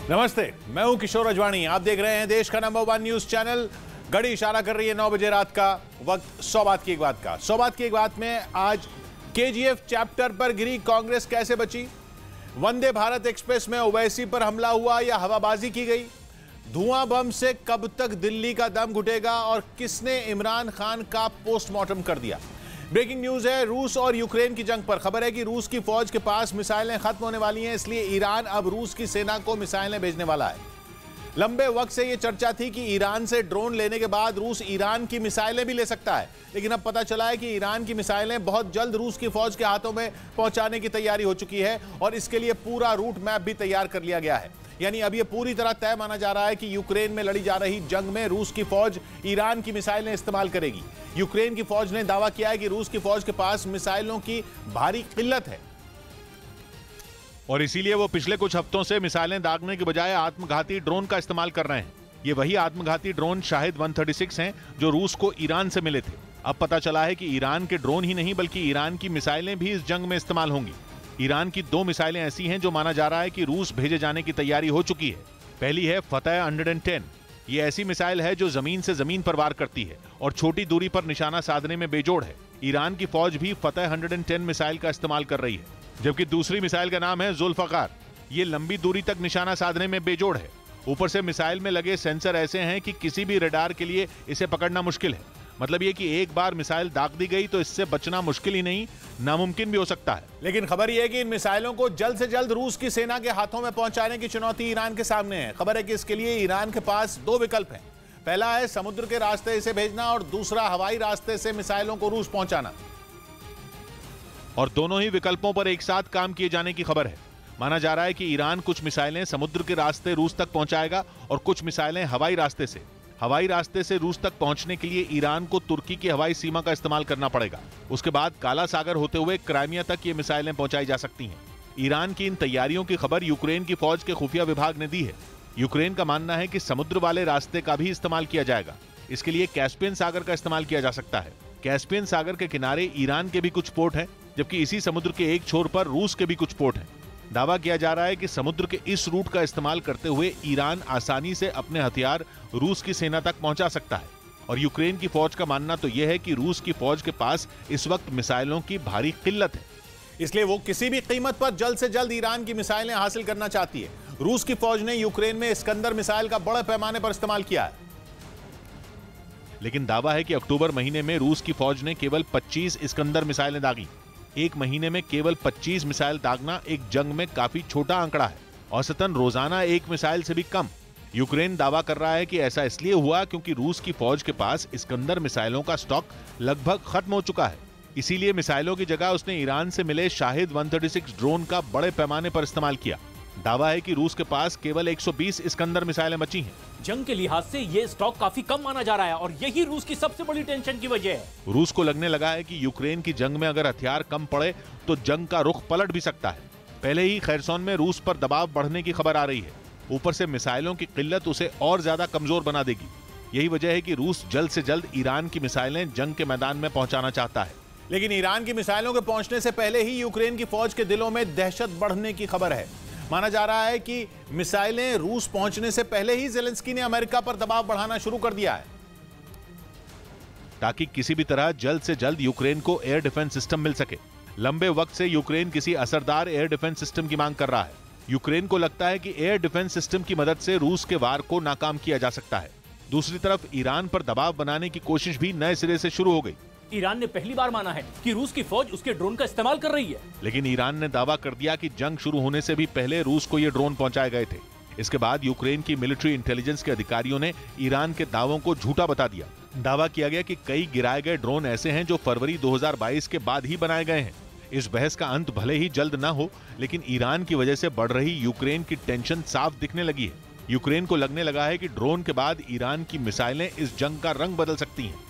नमस्ते, मैं हूं किशोर अजवाणी। आप देख रहे हैं देश का नंबर 1 न्यूज चैनल। घड़ी इशारा कर रही है 9 बजे रात का वक्त। 100 बात की एक बात का 100 बात की एक बात में आज केजीएफ चैप्टर पर गिरी कांग्रेस कैसे बची, वंदे भारत एक्सप्रेस में ओवैसी पर हमला हुआ या हवाबाजी की गई, धुआं बम से कब तक दिल्ली का दम घुटेगा और किसने इमरान खान का पोस्टमार्टम कर दिया। ब्रेकिंग न्यूज है रूस और यूक्रेन की जंग पर। खबर है कि रूस की फौज के पास मिसाइलें खत्म होने वाली हैं, इसलिए ईरान अब रूस की सेना को मिसाइलें भेजने वाला है। लंबे वक्त से यह चर्चा थी कि ईरान से ड्रोन लेने के बाद रूस ईरान की मिसाइलें भी ले सकता है, लेकिन अब पता चला है कि ईरान की मिसाइलें बहुत जल्द रूस की फौज के हाथों में पहुंचाने की तैयारी हो चुकी है और इसके लिए पूरा रूट मैप भी तैयार कर लिया गया है। यानी अब यह पूरी तरह तय माना जा रहा है कि यूक्रेन में लड़ी जा रही जंग में रूस की फौज ईरान की मिसाइलें इस्तेमाल करेगी। यूक्रेन की फौज ने दावा किया है कि रूस की फौज के पास मिसाइलों की भारी किल्लत है और इसीलिए वो पिछले कुछ हफ्तों से मिसाइलें दागने के बजाय आत्मघाती ड्रोन का इस्तेमाल कर रहे हैं। ये वही आत्मघाती ड्रोन शाहिद 136 हैं जो रूस को ईरान से मिले थे। अब पता चला है कि ईरान के ड्रोन ही नहीं बल्कि ईरान की मिसाइलें भी इस जंग में इस्तेमाल होंगी। ईरान की 2 मिसाइलें ऐसी हैं जो माना जा रहा है कि रूस भेजे जाने की तैयारी हो चुकी है। पहली है फतेह 110। ये ऐसी मिसाइल है जो जमीन से जमीन पर वार करती है और छोटी दूरी पर निशाना साधने में बेजोड़ है। ईरान की फौज भी फतेह 110 मिसाइल का इस्तेमाल कर रही है, जबकि दूसरी मिसाइल का नाम है जुल्फकार। ये लंबी दूरी तक निशाना साधने में बेजोड़ है। ऊपर से मिसाइल में लगे सेंसर ऐसे हैं कि किसी भी रडार के लिए इसे पकड़ना मुश्किल है। मतलब ये कि एक बार मिसाइल दाग दी गई तो इससे बचना मुश्किल ही नहीं, नामुमकिन भी हो सकता है। लेकिन खबर यह है कि इन मिसाइलों को जल्द से जल्द रूस की सेना के हाथों में पहुंचाने की चुनौती ईरान के सामने है। खबर है कि इसके लिए ईरान के पास 2 विकल्प हैं। पहला है समुद्र के रास्ते इसे भेजना और दूसरा हवाई रास्ते से मिसाइलों को रूस पहुंचाना। और दोनों ही विकल्पों पर एक साथ काम किए जाने की खबर है। माना जा रहा है कि ईरान कुछ मिसाइलें समुद्र के रास्ते रूस तक पहुंचाएगा और कुछ मिसाइलें हवाई रास्ते से। हवाई रास्ते से रूस तक पहुंचने के लिए ईरान को तुर्की की हवाई सीमा का इस्तेमाल करना पड़ेगा। उसके बाद काला सागर होते हुए क्राइमिया तक ये मिसाइलें पहुंचाई जा सकती हैं। ईरान की इन तैयारियों की खबर यूक्रेन की फौज के खुफिया विभाग ने दी है। यूक्रेन का मानना है कि समुद्र वाले रास्ते का भी इस्तेमाल किया जाएगा। इसके लिए कैस्पियन सागर का इस्तेमाल किया जा सकता है। कैस्पियन सागर के किनारे ईरान के भी कुछ पोर्ट हैं, जबकि इसी समुद्र के एक छोर पर रूस के भी कुछ पोर्ट हैं। दावा किया जा रहा है कि समुद्र के इस रूट का इस्तेमाल करते हुए ईरान आसानी से अपने हथियार रूस की सेना तक पहुंचा सकता है। और यूक्रेन की फौज का मानना तो यह है कि रूस की फौज के पास इस वक्त मिसाइलों की भारी किल्लत है, इसलिए वो किसी भी कीमत पर जल्द से जल्द ईरान की मिसाइलें हासिल करना चाहती है। रूस की फौज ने यूक्रेन में इस्कंदर मिसाइल का बड़े पैमाने पर इस्तेमाल किया है, लेकिन दावा है कि अक्टूबर महीने में रूस की फौज ने केवल 25 इस्कंदर मिसाइलें दागी। एक महीने में केवल 25 मिसाइल दागना एक जंग में काफी छोटा आंकड़ा है। औसतन रोजाना एक मिसाइल से भी कम। यूक्रेन दावा कर रहा है कि ऐसा इसलिए हुआ क्योंकि रूस की फौज के पास इस्कंदर मिसाइलों का स्टॉक लगभग खत्म हो चुका है। इसीलिए मिसाइलों की जगह उसने ईरान से मिले शाहिद 136 ड्रोन का बड़े पैमाने पर इस्तेमाल किया। दावा है कि रूस के पास केवल 120 इस्कंदर मिसाइलें बची हैं। जंग के लिहाज से ये स्टॉक काफी कम माना जा रहा है और यही रूस की सबसे बड़ी टेंशन की वजह है। रूस को लगने लगा है कि यूक्रेन की जंग में अगर हथियार कम पड़े तो जंग का रुख पलट भी सकता है। पहले ही खैरसोन में रूस पर दबाव बढ़ने की खबर आ रही है। ऊपर से मिसाइलों की किल्लत उसे और ज्यादा कमजोर बना देगी। यही वजह है कि रूस जल्द से जल्द ईरान की मिसाइलें जंग के मैदान में पहुंचाना चाहता है। लेकिन ईरान की मिसाइलों के पहुंचने से पहले ही यूक्रेन की फौज के दिलों में दहशत बढ़ने की खबर है। माना जा रहा है कि मिसाइलें रूस पहुंचने से पहले ही ज़ेलेंस्की ने अमेरिका पर दबाव बढ़ाना शुरू कर दिया है, ताकि किसी भी तरह जल्द से जल्द यूक्रेन को एयर डिफेंस सिस्टम मिल सके। लंबे वक्त से यूक्रेन किसी असरदार एयर डिफेंस सिस्टम की मांग कर रहा है। यूक्रेन को लगता है कि एयर डिफेंस सिस्टम की मदद से रूस के वार को नाकाम किया जा सकता है। दूसरी तरफ ईरान पर दबाव बनाने की कोशिश भी नए सिरे से शुरू हो गई। ईरान ने पहली बार माना है कि रूस की फौज उसके ड्रोन का इस्तेमाल कर रही है, लेकिन ईरान ने दावा कर दिया कि जंग शुरू होने से भी पहले रूस को ये ड्रोन पहुंचाए गए थे। इसके बाद यूक्रेन की मिलिट्री इंटेलिजेंस के अधिकारियों ने ईरान के दावों को झूठा बता दिया। दावा किया गया कि कई गिराए गए ड्रोन ऐसे हैं जो फरवरी 2022 के बाद ही बनाए गए हैं। इस बहस का अंत भले ही जल्द न हो, लेकिन ईरान की वजह से बढ़ रही यूक्रेन की टेंशन साफ दिखने लगी है। यूक्रेन को लगने लगा है कि ड्रोन के बाद ईरान की मिसाइलें इस जंग का रंग बदल सकती हैं।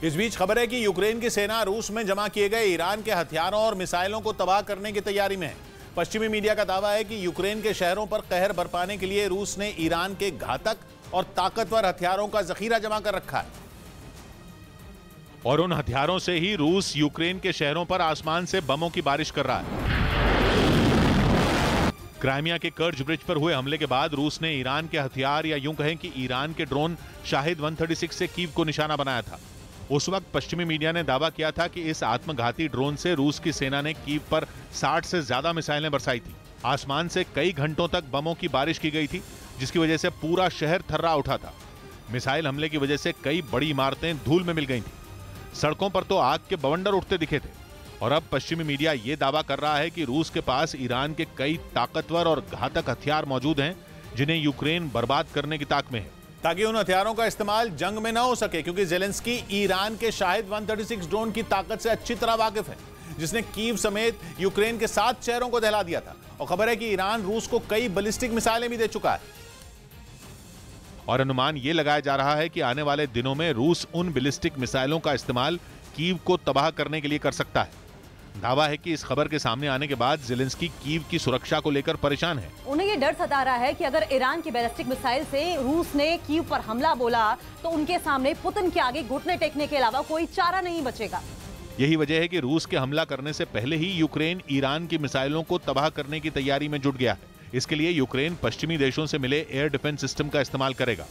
इस बीच खबर है कि यूक्रेन की सेना रूस में जमा किए गए ईरान के हथियारों और मिसाइलों को तबाह करने की तैयारी में है। पश्चिमी मीडिया का दावा है कि यूक्रेन के शहरों पर कहर बरपाने के लिए रूस ने ईरान के घातक और ताकतवर हथियारों का जखीरा जमा कर रखा है। और उन हथियारों से ही रूस यूक्रेन के शहरों पर आसमान से बमों की बारिश कर रहा है। क्राइमिया के कर्ज ब्रिज पर हुए हमले के बाद रूस ने ईरान के हथियार या यूं कहें कि ईरान के ड्रोन शाहिद 136 से कीव को निशाना बनाया था। उस वक्त पश्चिमी मीडिया ने दावा किया था कि इस आत्मघाती ड्रोन से रूस की सेना ने कीव पर 60 से ज्यादा मिसाइलें बरसाई थी। आसमान से कई घंटों तक बमों की बारिश की गई थी, जिसकी वजह से पूरा शहर थर्रा उठा था। मिसाइल हमले की वजह से कई बड़ी इमारतें धूल में मिल गई थी। सड़कों पर तो आग के बवंडर उठते दिखे थे। और अब पश्चिमी मीडिया यह दावा कर रहा है कि रूस के पास ईरान के कई ताकतवर और घातक हथियार मौजूद हैं, जिन्हें यूक्रेन बर्बाद करने की ताक में है, ताकि उन हथियारों का इस्तेमाल जंग में न हो सके, क्योंकि ज़ेलेंस्की ईरान के शाहिद 136 ड्रोन की ताकत से अच्छी तरह वाकिफ है, जिसने कीव समेत यूक्रेन के 7 शहरों को दहला दिया था। और खबर है कि ईरान रूस को कई बैलिस्टिक मिसाइलें भी दे चुका है। और अनुमान यह लगाया जा रहा है कि आने वाले दिनों में रूस उन बैलिस्टिक मिसाइलों का इस्तेमाल कीव को तबाह करने के लिए कर सकता है। दावा है कि इस खबर के सामने आने के बाद ज़ेलेंस्की कीव की सुरक्षा को लेकर परेशान है। उन्हें ये डर सता रहा है कि अगर ईरान की बैलिस्टिक मिसाइल से रूस ने कीव पर हमला बोला तो उनके सामने पुतिन के आगे घुटने टेकने के अलावा कोई चारा नहीं बचेगा। यही वजह है कि रूस के हमला करने से पहले ही यूक्रेन ईरान की मिसाइलों को तबाह करने की तैयारी में जुट गया है। इसके लिए यूक्रेन पश्चिमी देशों से मिले एयर डिफेंस सिस्टम का इस्तेमाल करेगा।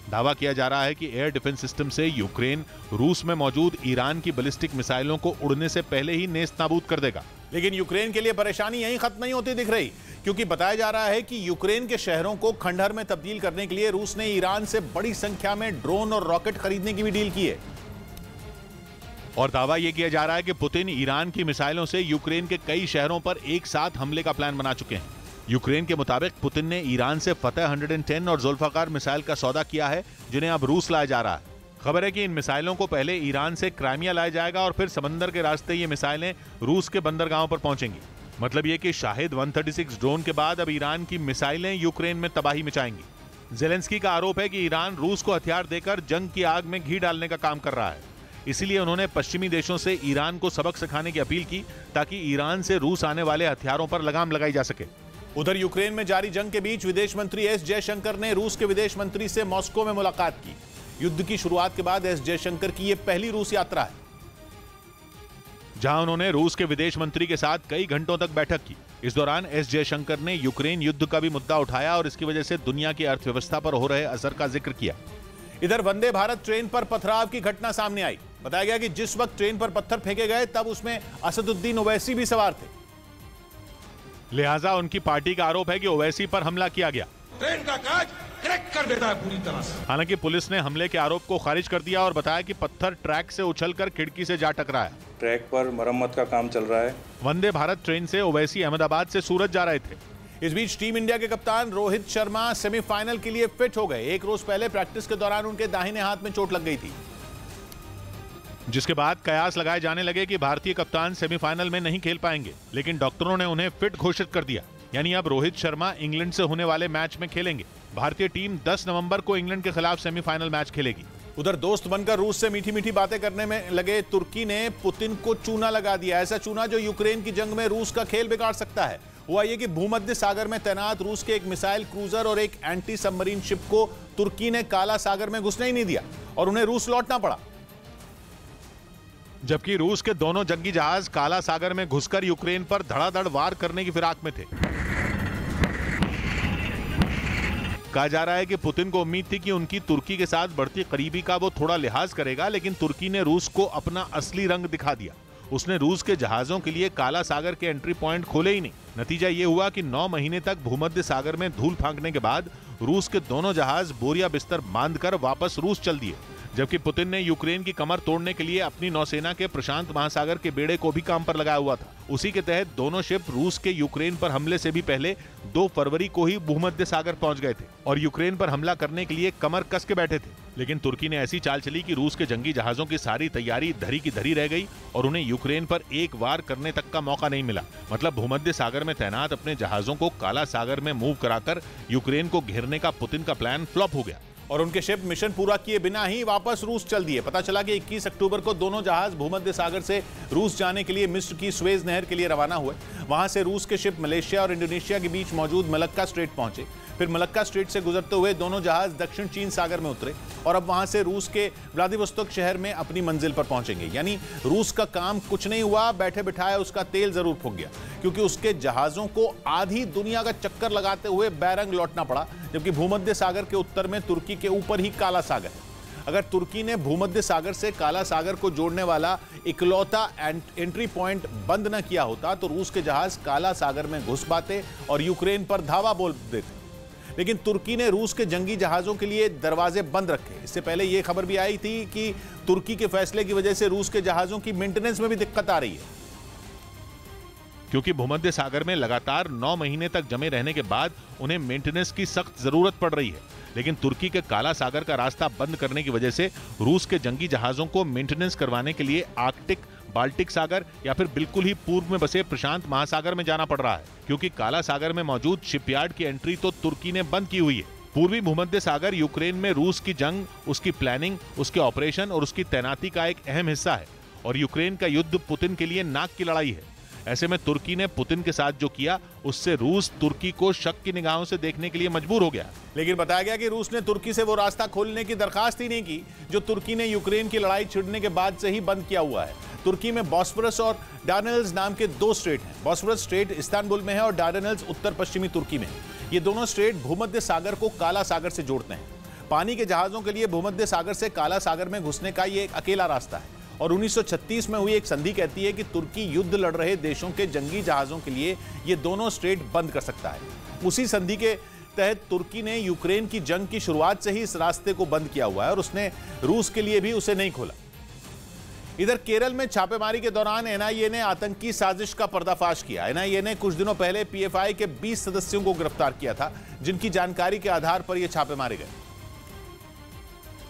दावा किया जा रहा है कि एयर डिफेंस सिस्टम से यूक्रेन रूस में मौजूद ईरान की बैलिस्टिक मिसाइलों को उड़ने से पहले ही नेस्त नाबूद कर देगा। लेकिन यूक्रेन के लिए परेशानी यहीं खत्म नहीं होती दिख रही, क्योंकि बताया जा रहा है कि यूक्रेन के शहरों को खंडहर में तब्दील करने के लिए रूस ने ईरान से बड़ी संख्या में ड्रोन और रॉकेट खरीदने की भी डील की है। और दावा यह किया जा रहा है कि पुतिन ईरान की मिसाइलों से यूक्रेन के कई शहरों पर एक साथ हमले का प्लान बना चुके हैं। यूक्रेन के मुताबिक पुतिन ने ईरान से फतेह 110 और जुल्फकार मिसाइल का सौदा किया है, जिन्हें अब रूस लाया जा रहा है। खबर है कि इन मिसाइलों को पहले ईरान से क्राइमिया लाया जाएगा और फिर समंदर के रास्ते ये मिसाइलें रूस के बंदरगाहों पर पहुंचेंगी। मतलब ये कि शाहिद 136 ड्रोन के बाद अब ईरान की मिसाइलें यूक्रेन में तबाही मचाएंगी। ज़ेलेंस्की का आरोप है कि ईरान रूस को हथियार देकर जंग की आग में घी डालने का काम कर रहा है। इसीलिए उन्होंने पश्चिमी देशों से ईरान को सबक सिखाने की अपील की, ताकि ईरान से रूस आने वाले हथियारों पर लगाम लगाई जा सके। उधर यूक्रेन में जारी जंग के बीच विदेश मंत्री एस जयशंकर ने रूस के विदेश मंत्री से मॉस्को में मुलाकात की। युद्ध की शुरुआत के बाद एस जयशंकर की यह पहली रूस यात्रा है, जहां उन्होंने रूस के विदेश मंत्री के साथ कई घंटों तक बैठक की। इस दौरान एस जयशंकर ने यूक्रेन युद्ध का भी मुद्दा उठाया और इसकी वजह से दुनिया की अर्थव्यवस्था पर हो रहे असर का जिक्र किया। इधर वंदे भारत ट्रेन पर पथराव की घटना सामने आई। बताया गया कि जिस वक्त ट्रेन पर पत्थर फेंके गए तब उसमें असदुद्दीन ओवैसी भी सवार थे, लिहाजा उनकी पार्टी का आरोप है कि ओवैसी पर हमला किया गया। ट्रेन का काज क्रैक कर देता है पूरी तरह से। हालांकि पुलिस ने हमले के आरोप को खारिज कर दिया और बताया कि पत्थर ट्रैक से उछलकर खिड़की से जा टकराया। ट्रैक पर मरम्मत का काम चल रहा है। वंदे भारत ट्रेन से ओवैसी अहमदाबाद से सूरत जा रहे थे। इस बीच टीम इंडिया के कप्तान रोहित शर्मा सेमीफाइनल के लिए फिट हो गए। एक रोज पहले प्रैक्टिस के दौरान उनके दाहिने हाथ में चोट लग गई थी, जिसके बाद कयास लगाए जाने लगे कि भारतीय कप्तान सेमीफाइनल में नहीं खेल पाएंगे, लेकिन डॉक्टरों ने उन्हें फिट घोषित कर दिया। यानी अब रोहित शर्मा इंग्लैंड से होने वाले मैच में खेलेंगे। भारतीय टीम 10 नवंबर को इंग्लैंड के खिलाफ सेमीफाइनल मैच खेलेगी। उधर दोस्त बनकर रूस से मीठी मीठी बातें करने में लगे तुर्की ने पुतिन को चूना लगा दिया। ऐसा चूना जो यूक्रेन की जंग में रूस का खेल बिगाड़ सकता है। हुआ ये कि भूमध्य सागर में तैनात रूस के एक मिसाइल क्रूजर और एक एंटी सबमरीन शिप को तुर्की ने काला सागर में घुसने ही नहीं दिया और उन्हें रूस लौटना पड़ा, जबकि रूस के दोनों जंगी जहाज काला सागर में घुसकर यूक्रेन पर धड़ाधड़ वार करने की फिराक में थे। कहा जा रहा है कि पुतिन को उम्मीद थी कि उनकी तुर्की के साथ बढ़ती करीबी का वो थोड़ा लिहाज करेगा, लेकिन तुर्की ने रूस को अपना असली रंग दिखा दिया। उसने रूस के जहाजों के लिए काला सागर के एंट्री पॉइंट खोले ही नहीं। नतीजा ये हुआ कि 9 महीने तक भूमध्य सागर में धूल फांकने के बाद रूस के दोनों जहाज बोरिया बिस्तर बांधकर वापस रूस चल दिए, जबकि पुतिन ने यूक्रेन की कमर तोड़ने के लिए अपनी नौसेना के प्रशांत महासागर के बेड़े को भी काम पर लगाया हुआ था। उसी के तहत दोनों शिप रूस के यूक्रेन पर हमले से भी पहले 2 फरवरी को ही भूमध्य सागर पहुंच गए थे और यूक्रेन पर हमला करने के लिए कमर कस के बैठे थे। लेकिन तुर्की ने ऐसी चाल चली कि रूस के जंगी जहाजों की सारी तैयारी धरी की धरी रह गई और उन्हें यूक्रेन पर एक वार करने तक का मौका नहीं मिला। मतलब भूमध्य सागर में तैनात अपने जहाजों को काला सागर में मूव कराकर यूक्रेन को घेरने का पुतिन का प्लान फ्लॉप हो गया। और उनके शिप मिशन पूरा किए बिना ही वापस रूस चल दिए। पता चला कि 21 अक्टूबर को दोनों जहाज भूमध्य सागर से रूस जाने के लिए मिस्र की स्वेज नहर के लिए रवाना हुए। वहां से रूस के शिप मलेशिया और इंडोनेशिया के बीच मौजूद मलक्का स्ट्रेट पहुंचे। फिर मलक्का स्ट्रेट से गुजरते हुए दोनों जहाज दक्षिण चीन सागर में उतरे और अब वहां से रूस के व्लादिवोस्तोक शहर में अपनी मंजिल पर पहुंचेंगे। यानी रूस का काम कुछ नहीं हुआ, बैठे बिठाए उसका तेल जरूर फूक गया, क्योंकि उसके जहाजों को आधी दुनिया का चक्कर लगाते हुए बैरंग लौटना पड़ा, जबकि भूमध्य सागर के उत्तर में तुर्की के ऊपर ही काला सागर है। अगर तुर्की ने भूमध्य सागर से काला सागर को जोड़ने वाला इकलौता एंट्री पॉइंट बंद न किया होता तो रूस के जहाज काला सागर में घुस पाते और यूक्रेन पर धावा बोल देते। लेकिन तुर्की ने रूस के जंगी जहाजों के लिए दरवाजे बंद रखे। इससे पहले यह खबर भी आई थी कि तुर्की के फैसले की वजह से रूस के जहाजों की मेंटेनेंस में भी दिक्कत आ रही है, क्योंकि भूमध्य सागर में लगातार 9 महीने तक जमे रहने के बाद उन्हें मेंटेनेंस की सख्त जरूरत पड़ रही है। लेकिन तुर्की के काला सागर का रास्ता बंद करने की वजह से रूस के जंगी जहाजों को मेंटेनेंस करवाने के लिए आर्कटिक, बाल्टिक सागर या फिर बिल्कुल ही पूर्व में बसे प्रशांत महासागर में जाना पड़ रहा है, क्योंकि काला सागर में मौजूद शिपयार्ड की एंट्री तो तुर्की ने बंद की हुई है। पूर्वी भूमध्य सागर यूक्रेन में रूस की जंग, उसकी प्लानिंग, उसके ऑपरेशन और उसकी तैनाती का एक अहम हिस्सा है और यूक्रेन का युद्ध पुतिन के लिए नाक की लड़ाई है। ऐसे में तुर्की ने पुतिन के साथ जो किया उससे रूस तुर्की को शक की निगाहों से देखने के लिए मजबूर हो गया। लेकिन बताया गया कि रूस ने तुर्की से वो रास्ता खोलने की दरखास्त ही नहीं की जो तुर्की ने यूक्रेन की लड़ाई छिड़ने के बाद से ही बंद किया हुआ है। तुर्की में बॉस्फोरस और डार्डेनल्स नाम के 2 स्ट्रेट हैं। बॉस्फोरस स्ट्रेट इस्तांबुल में है और डार्डेनल्स उत्तर पश्चिमी तुर्की में है। ये दोनों स्ट्रेट भूमध्य सागर को काला सागर से जोड़ते हैं। पानी के जहाजों के लिए भूमध्य सागर से काला सागर में घुसने का ये एक अकेला रास्ता है और 1936 में हुई एक संधि कहती है कि तुर्की युद्ध लड़ रहे देशों के जंगी जहाजों के लिए ये दोनों स्ट्रेट बंद कर सकता है। उसी संधि के तहत तुर्की ने यूक्रेन की जंग की शुरुआत से ही इस रास्ते को बंद किया हुआ है और उसने रूस के लिए भी उसे नहीं खोला। इधर केरल में छापेमारी के दौरान एनआईए ने आतंकी साजिश का पर्दाफाश किया। एनआईए ने कुछ दिनों पहले पीएफआई के 20 सदस्यों को गिरफ्तार किया था, जिनकी जानकारी के आधार पर यह छापे मारे गए,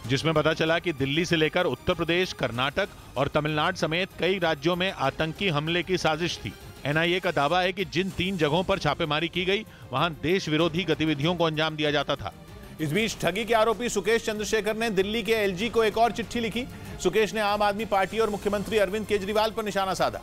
जिसमें पता चला कि दिल्ली से लेकर उत्तर प्रदेश, कर्नाटक और तमिलनाडु समेत कई राज्यों में आतंकी हमले की साजिश थी। एनआईए का दावा है कि जिन 3 जगहों पर छापेमारी की गई वहां देश विरोधी गतिविधियों को अंजाम दिया जाता था। इस बीच ठगी के आरोपी सुकेश चंद्रशेखर ने दिल्ली के एलजी को एक और चिट्ठी लिखी। सुकेश ने आम आदमी पार्टी और मुख्यमंत्री अरविंद केजरीवाल पर निशाना साधा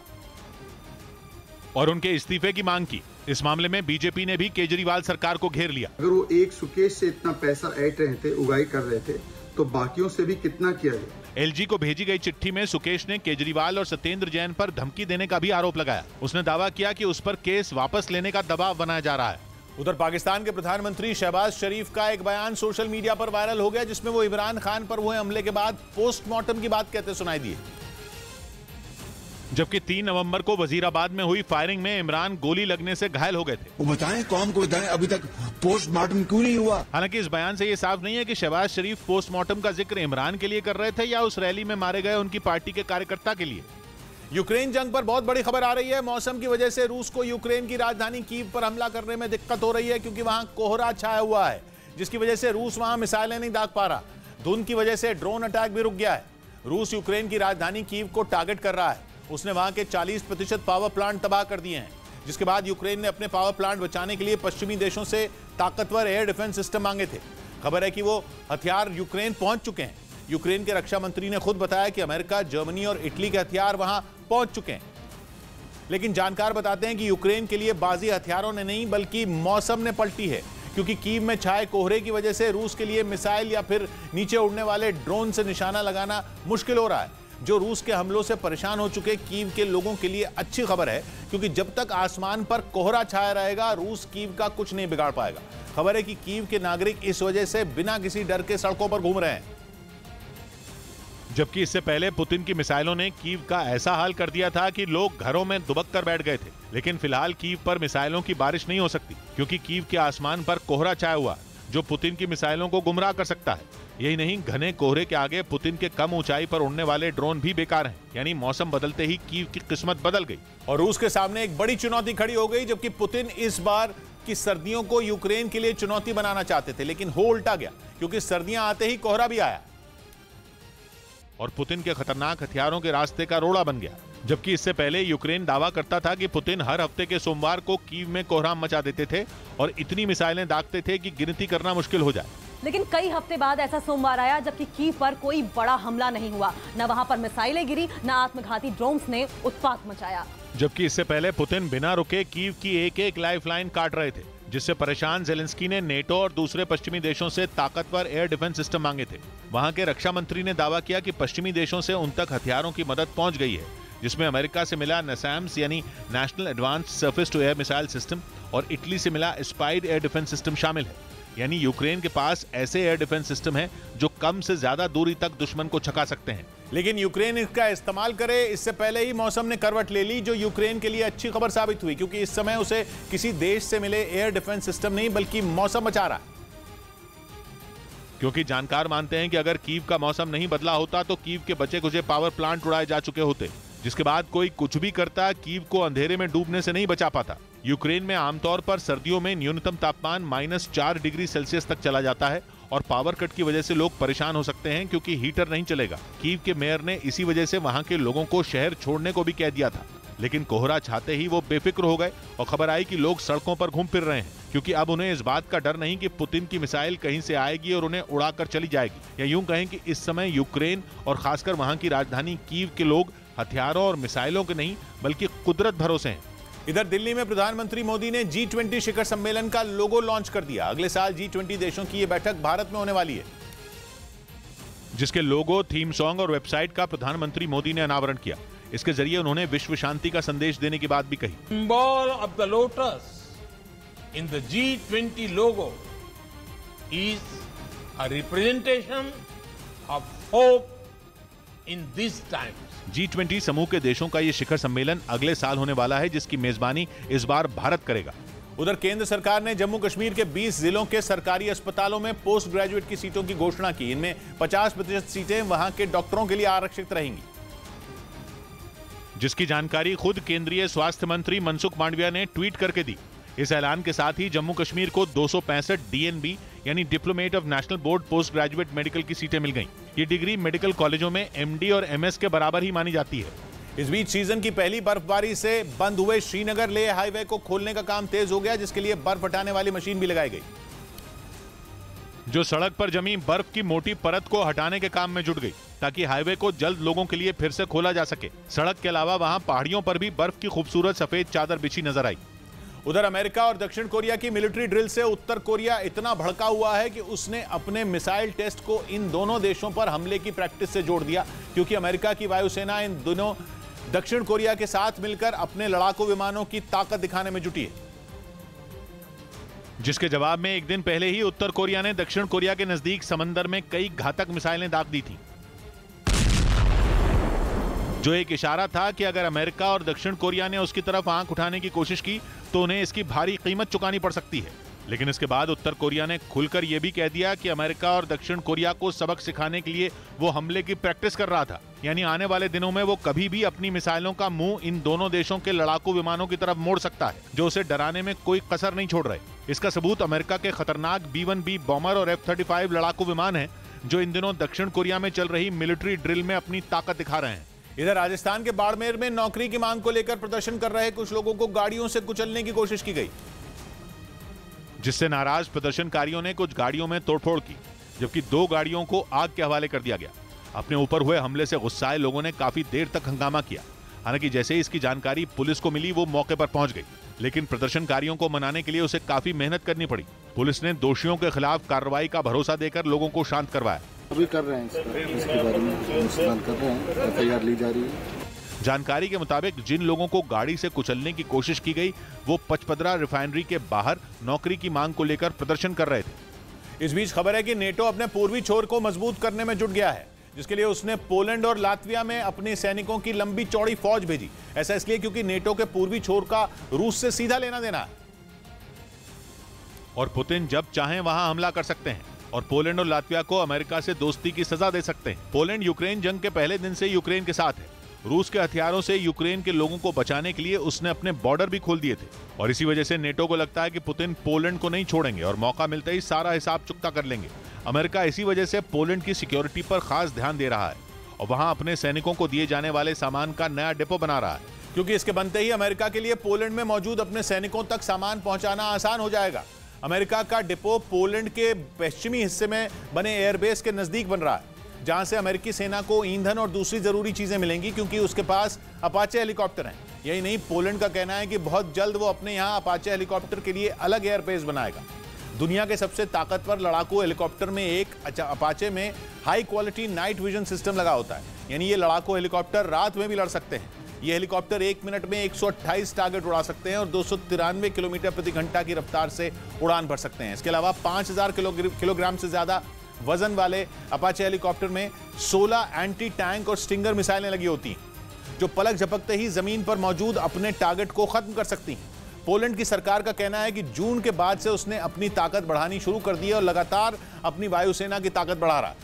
और उनके इस्तीफे की मांग की। इस मामले में बीजेपी ने भी केजरीवाल सरकार को घेर लिया। अगर वो एक सुकेश से इतना पैसा ऐंठ रहे थे, उगाई कर रहे थे, तो बाकियों से भी कितना किया जाए। एलजी को भेजी गई चिट्ठी में सुकेश ने केजरीवाल और सत्येंद्र जैन पर धमकी देने का भी आरोप लगाया। उसने दावा किया कि उस पर केस वापस लेने का दबाव बनाया जा रहा है। उधर पाकिस्तान के प्रधानमंत्री शहबाज शरीफ का एक बयान सोशल मीडिया पर वायरल हो गया, जिसमें वो इमरान खान पर हुए हमले के बाद पोस्टमार्टम की बात कहते सुनाई दिए। जबकि 3 नवंबर को वजीराबाद में हुई फायरिंग में इमरान गोली लगने से घायल हो गए थे। वो बताएं, कौम को बताएं, अभी तक पोस्टमार्टम क्यों नहीं हुआ। हालांकि इस बयान से ये साफ नहीं है कि शहबाज शरीफ पोस्टमार्टम का जिक्र इमरान के लिए कर रहे थे या उस रैली में मारे गए उनकी पार्टी के कार्यकर्ता के लिए। यूक्रेन जंग पर बहुत बड़ी खबर आ रही है। मौसम की वजह से रूस को यूक्रेन की राजधानी कीव पर हमला करने में दिक्कत हो रही है, क्योंकि वहां कोहरा छाया हुआ है, जिसकी वजह से रूस वहां मिसाइलें नहीं दाग पा रहा। धुंध की वजह से ड्रोन अटैक भी रुक गया है। रूस यूक्रेन की राजधानी कीव को टारगेट कर रहा है। उसने वहां के 40% पावर प्लांट तबाह कर दिए हैं, जिसके बाद यूक्रेन ने अपने पावर प्लांट बचाने के लिए पश्चिमी देशों से ताकतवर एयर डिफेंस सिस्टम मांगे थे। खबर है कि वो हथियार यूक्रेन पहुंच चुके हैं। यूक्रेन के रक्षा मंत्री ने खुद बताया कि अमेरिका, जर्मनी और इटली के हथियार वहां पहुंच चुके हैं। लेकिन जानकार बताते हैं कि यूक्रेन के लिए बाजी हथियारों ने नहीं बल्कि मौसम ने पलटी है, क्योंकि कीव में छाए कोहरे की वजह से रूस के लिए मिसाइल या फिर नीचे उड़ने वाले ड्रोन से निशाना लगाना मुश्किल हो रहा है। जो रूस के हमलों से परेशान हो चुके कीव के लोगों के लिए अच्छी खबर है, क्योंकि जब तक आसमान पर कोहरा छाया रहेगा रूस कीव का कुछ नहीं बिगाड़ पाएगा। खबर है कि कीव के नागरिक इस वजह से बिना किसी डर के सड़कों पर घूम रहे हैं। जबकि इससे पहले पुतिन की मिसाइलों ने कीव का ऐसा हाल कर दिया था कि लोग घरों में दुबक कर बैठ गए थे। लेकिन फिलहाल कीव पर मिसाइलों की बारिश नहीं हो सकती, क्योंकि कीव के आसमान पर कोहरा छाया हुआ जो पुतिन की मिसाइलों को गुमराह कर सकता है। यही नहीं, घने कोहरे के आगे पुतिन के कम ऊंचाई पर उड़ने वाले ड्रोन भी बेकार हैं। यानी मौसम बदलते ही कीव की किस्मत बदल गई और रूस के सामने एक बड़ी चुनौती खड़ी हो गई। जबकि पुतिन इस बार की सर्दियों को यूक्रेन के लिए चुनौती बनाना चाहते थे, लेकिन हो उल्टा गया, क्योंकि सर्दियां आते ही कोहरा भी आया और पुतिन के खतरनाक हथियारों के रास्ते का रोड़ा बन गया। जबकि इससे पहले यूक्रेन दावा करता था कि पुतिन हर हफ्ते के सोमवार को कीव में कोहराम मचा देते थे और इतनी मिसाइलें दागते थे कि गिनती करना मुश्किल हो जाए। लेकिन कई हफ्ते बाद ऐसा सोमवार आया जबकि कीव पर कोई बड़ा हमला नहीं हुआ। न वहां पर मिसाइलें गिरी, न आत्मघाती ड्रोन्स ने उत्पात मचाया। जबकि इससे पहले पुतिन बिना रुके कीव की एक लाइफलाइन काट रहे थे, जिससे परेशान जेलेंस्की ने नेटो और दूसरे पश्चिमी देशों से ताकतवर एयर डिफेंस सिस्टम मांगे थे। वहां के रक्षा मंत्री ने दावा किया कि पश्चिमी देशों से उन तक हथियारों की मदद पहुंच गई है, जिसमें अमेरिका से मिला नसैम्स यानी national advance surface to air missile system और इटली से मिला स्पाइड एयर डिफेंस सिस्टम शामिल है। यानी यूक्रेन के पास ऐसे एयर डिफेंस सिस्टम है जो कम से ज्यादा दूरी तक दुश्मन को छका सकते हैं। लेकिन यूक्रेन इसका इस्तेमाल करे इससे पहले ही मौसम ने करवट ले ली, जो यूक्रेन के लिए अच्छी खबर साबित हुई, क्योंकि इस समय उसे किसी देश से मिले एयर डिफेंस सिस्टम नहीं बल्कि मौसम बचा रहा है। क्योंकि जानकार मानते हैं कि अगर कीव का मौसम नहीं बदला होता तो कीव के बचे कुचे पावर प्लांट उड़ाए जा चुके होते, जिसके बाद कोई कुछ भी करता कीव को अंधेरे में डूबने से नहीं बचा पाता। यूक्रेन में आमतौर पर सर्दियों में न्यूनतम तापमान -4 डिग्री सेल्सियस तक चला जाता है और पावर कट की वजह से लोग परेशान हो सकते हैं क्योंकि हीटर नहीं चलेगा। कीव के मेयर ने इसी वजह से वहां के लोगों को शहर छोड़ने को भी कह दिया था, लेकिन कोहरा छाते ही वो बेफिक्र हो गए और खबर आई कि लोग सड़कों पर घूम फिर रहे हैं, क्योंकि अब उन्हें इस बात का डर नहीं कि पुतिन की मिसाइल कहीं से आएगी और उन्हें उड़ाकर चली जाएगी। या यूं कहें कि इस समय यूक्रेन और खासकर वहां की राजधानी कीव के लोग हथियारों और मिसाइलों के नहीं बल्कि कुदरत भरोसे हैं। इधर दिल्ली में प्रधानमंत्री मोदी ने G20 शिखर सम्मेलन का लोगो लॉन्च कर दिया। अगले साल G20 देशों की यह बैठक भारत में होने वाली है, जिसके लोगो, थीम सॉन्ग और वेबसाइट का प्रधानमंत्री मोदी ने अनावरण किया। इसके जरिए उन्होंने विश्व शांति का संदेश देने की बात भी कही। Symbol of the lotus in the G20 logo is a representation of hope in these times. G20 समूह के देशों का ये शिखर सम्मेलन अगले साल होने वाला है, जिसकी मेजबानी इस बार भारत करेगा। उधर केंद्र सरकार ने जम्मू कश्मीर के 20 जिलों के सरकारी अस्पतालों में पोस्ट ग्रेजुएट की सीटों की घोषणा की। इनमें 50% सीटें वहां के डॉक्टरों के लिए आरक्षित रहेंगी, जिसकी जानकारी खुद केंद्रीय स्वास्थ्य मंत्री मनसुख मांडविया ने ट्वीट करके दी। इस ऐलान के साथ ही जम्मू कश्मीर को 265 DNB यानी diplomat of national board post graduate medical की सीटें मिल गईं। ये डिग्री मेडिकल कॉलेजों में MD और MS के बराबर ही मानी जाती है। इस बीच सीजन की पहली बर्फबारी से बंद हुए श्रीनगर लेह हाईवे को खोलने का काम तेज हो गया, जिसके लिए बर्फ हटाने वाली मशीन भी लगाई गई, जो सड़क पर जमी बर्फ की मोटी परत को हटाने के काम में जुट गई ताकि हाईवे को जल्द लोगों के लिए फिर से खोला जा सके। सड़क के अलावा वहां पहाड़ियों पर भी बर्फ की खूबसूरत सफेद चादर बिछी नजर आई। उधर अमेरिका और दक्षिण कोरिया की मिलिट्री ड्रिल से उत्तर कोरिया इतना भड़का हुआ है कि उसने अपने मिसाइल टेस्ट को इन दोनों देशों पर हमले की प्रैक्टिस से जोड़ दिया, क्योंकि अमेरिका की वायुसेना इन दोनों दक्षिण कोरिया के साथ मिलकर अपने लड़ाकू विमानों की ताकत दिखाने में जुटी है, जिसके जवाब में एक दिन पहले ही उत्तर कोरिया ने दक्षिण कोरिया के नजदीक समंदर में कई घातक मिसाइलें दाग दी थी, जो एक इशारा था कि अगर अमेरिका और दक्षिण कोरिया ने उसकी तरफ आंख उठाने की कोशिश की तो उन्हें इसकी भारी कीमत चुकानी पड़ सकती है। लेकिन इसके बाद उत्तर कोरिया ने खुलकर यह भी कह दिया कि अमेरिका और दक्षिण कोरिया को सबक सिखाने के लिए वो हमले की प्रैक्टिस कर रहा था, यानी आने वाले दिनों में वो कभी भी अपनी मिसाइलों का मुंह इन दोनों देशों के लड़ाकू विमानों की तरफ मोड़ सकता है, जो उसे डराने में कोई कसर नहीं छोड़ रहे। इसका सबूत अमेरिका के खतरनाक B-1B बॉमर और F-35 लड़ाकू विमान है, जो इन दिनों दक्षिण कोरिया में चल रही मिलिट्री ड्रिल में अपनी ताकत दिखा रहे हैं। इधर राजस्थान के बाड़मेर में नौकरी की मांग को लेकर प्रदर्शन कर रहे कुछ लोगों को गाड़ियों से कुचलने की कोशिश की गई, जिससे नाराज प्रदर्शनकारियों ने कुछ गाड़ियों में तोड़फोड़ की, जबकि 2 गाड़ियों को आग के हवाले कर दिया गया। अपने ऊपर हुए हमले से गुस्साए लोगों ने काफी देर तक हंगामा किया। हालांकि जैसे ही इसकी जानकारी पुलिस को मिली वो मौके पर पहुंच गई, लेकिन प्रदर्शनकारियों को मनाने के लिए उसे काफी मेहनत करनी पड़ी। पुलिस ने दोषियों के खिलाफ कार्रवाई का भरोसा देकर लोगों को शांत करवाया। अभी कर रहे हैं इसके बारे में इस्तेमाल कर रहे हैं, FIR ली जा रही है। जानकारी के मुताबिक जिन लोगों को गाड़ी से कुचलने की कोशिश की गई वो पचपदरा रिफाइनरी के बाहर नौकरी की मांग को लेकर प्रदर्शन कर रहे थे। इस बीच खबर है कि नेटो अपने पूर्वी छोर को मजबूत करने में जुट गया है, जिसके लिए उसने पोलैंड और लातविया में अपने सैनिकों की लंबी चौड़ी फौज भेजी। ऐसा इसलिए क्योंकि नेटो के पूर्वी छोर का रूस से सीधा लेना देना है और पुतिन जब चाहें वहां हमला कर सकते हैं और पोलैंड और लातविया को अमेरिका से दोस्ती की सजा दे सकते हैं। पोलैंड यूक्रेन जंग के पहले दिन से यूक्रेन के साथ है। रूस के हथियारों से यूक्रेन के लोगों को बचाने के लिए उसने अपने बॉर्डर भी खोल दिए थे और इसी वजह से नेटो को लगता है कि पुतिन पोलैंड को नहीं छोड़ेंगे और मौका मिलते ही सारा हिसाब चुकता कर लेंगे। अमेरिका इसी वजह से पोलैंड की सिक्योरिटी पर खास ध्यान दे रहा है और वहां अपने सैनिकों को दिए जाने वाले सामान का नया डिपो बना रहा है, क्योंकि इसके बनते ही अमेरिका के लिए पोलैंड में मौजूद अपने सैनिकों तक सामान पहुंचाना आसान हो जाएगा। अमेरिका का डिपो पोलैंड के पश्चिमी हिस्से में बने एयरबेस के नजदीक बन रहा है, जहां से अमेरिकी सेना को ईंधन और दूसरी जरूरी चीजें मिलेंगी, क्योंकि उसके पास अपाचे हेलीकॉप्टर हैं। यही नहीं, पोलैंड का कहना है कि बहुत जल्द वो अपने यहां अपाचे हेलीकॉप्टर के लिए अलग एयरबेस बनाएगा। दुनिया के सबसे ताकतवर लड़ाकू हेलीकॉप्टर में एक अपाचे में high quality night vision system लगा होता है, यानी ये लड़ाकू हेलीकॉप्टर रात में भी लड़ सकते हैं। ये हेलीकॉप्टर 1 मिनट में 128 टारगेट उड़ा सकते हैं और 293 किलोमीटर प्रति घंटा की रफ्तार से उड़ान भर सकते हैं। इसके अलावा 5000 किलोग्राम से ज्यादा वजन वाले अपाचे हेलीकॉप्टर में 16 एंटी टैंक और स्टिंगर मिसाइलें लगी होती हैं, जो पलक झपकते ही जमीन पर मौजूद अपने टारगेट को खत्म कर सकती हैं। पोलैंड की सरकार का कहना है कि जून के बाद से उसने अपनी ताकत बढ़ानी शुरू कर दी है और लगातार अपनी वायुसेना की ताकत बढ़ा रहा है,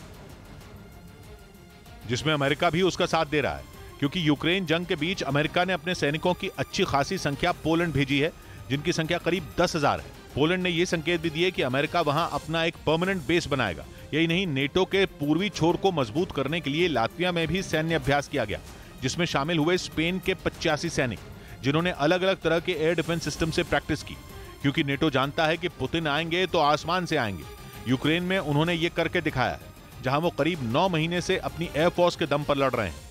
जिसमें अमेरिका भी उसका साथ दे रहा है, क्योंकि यूक्रेन जंग के बीच अमेरिका ने अपने सैनिकों की अच्छी खासी संख्या पोलैंड भेजी है, जिनकी संख्या करीब 10,000 है। पोलैंड ने यह संकेत भी दिए कि अमेरिका वहां अपना एक परमानेंट बेस बनाएगा। यही नहीं, नेटो के पूर्वी छोर को मजबूत करने के लिए लातविया में भी सैन्य अभ्यास किया गया, जिसमें शामिल हुए स्पेन के 85 सैनिक, जिन्होंने अलग अलग तरह के एयर डिफेंस सिस्टम से प्रैक्टिस की, क्योंकि नेटो जानता है कि पुतिन आएंगे तो आसमान से आएंगे। यूक्रेन में उन्होंने ये करके दिखाया है, जहां वो करीब 9 महीने से अपनी एयरफोर्स के दम पर लड़ रहे हैं।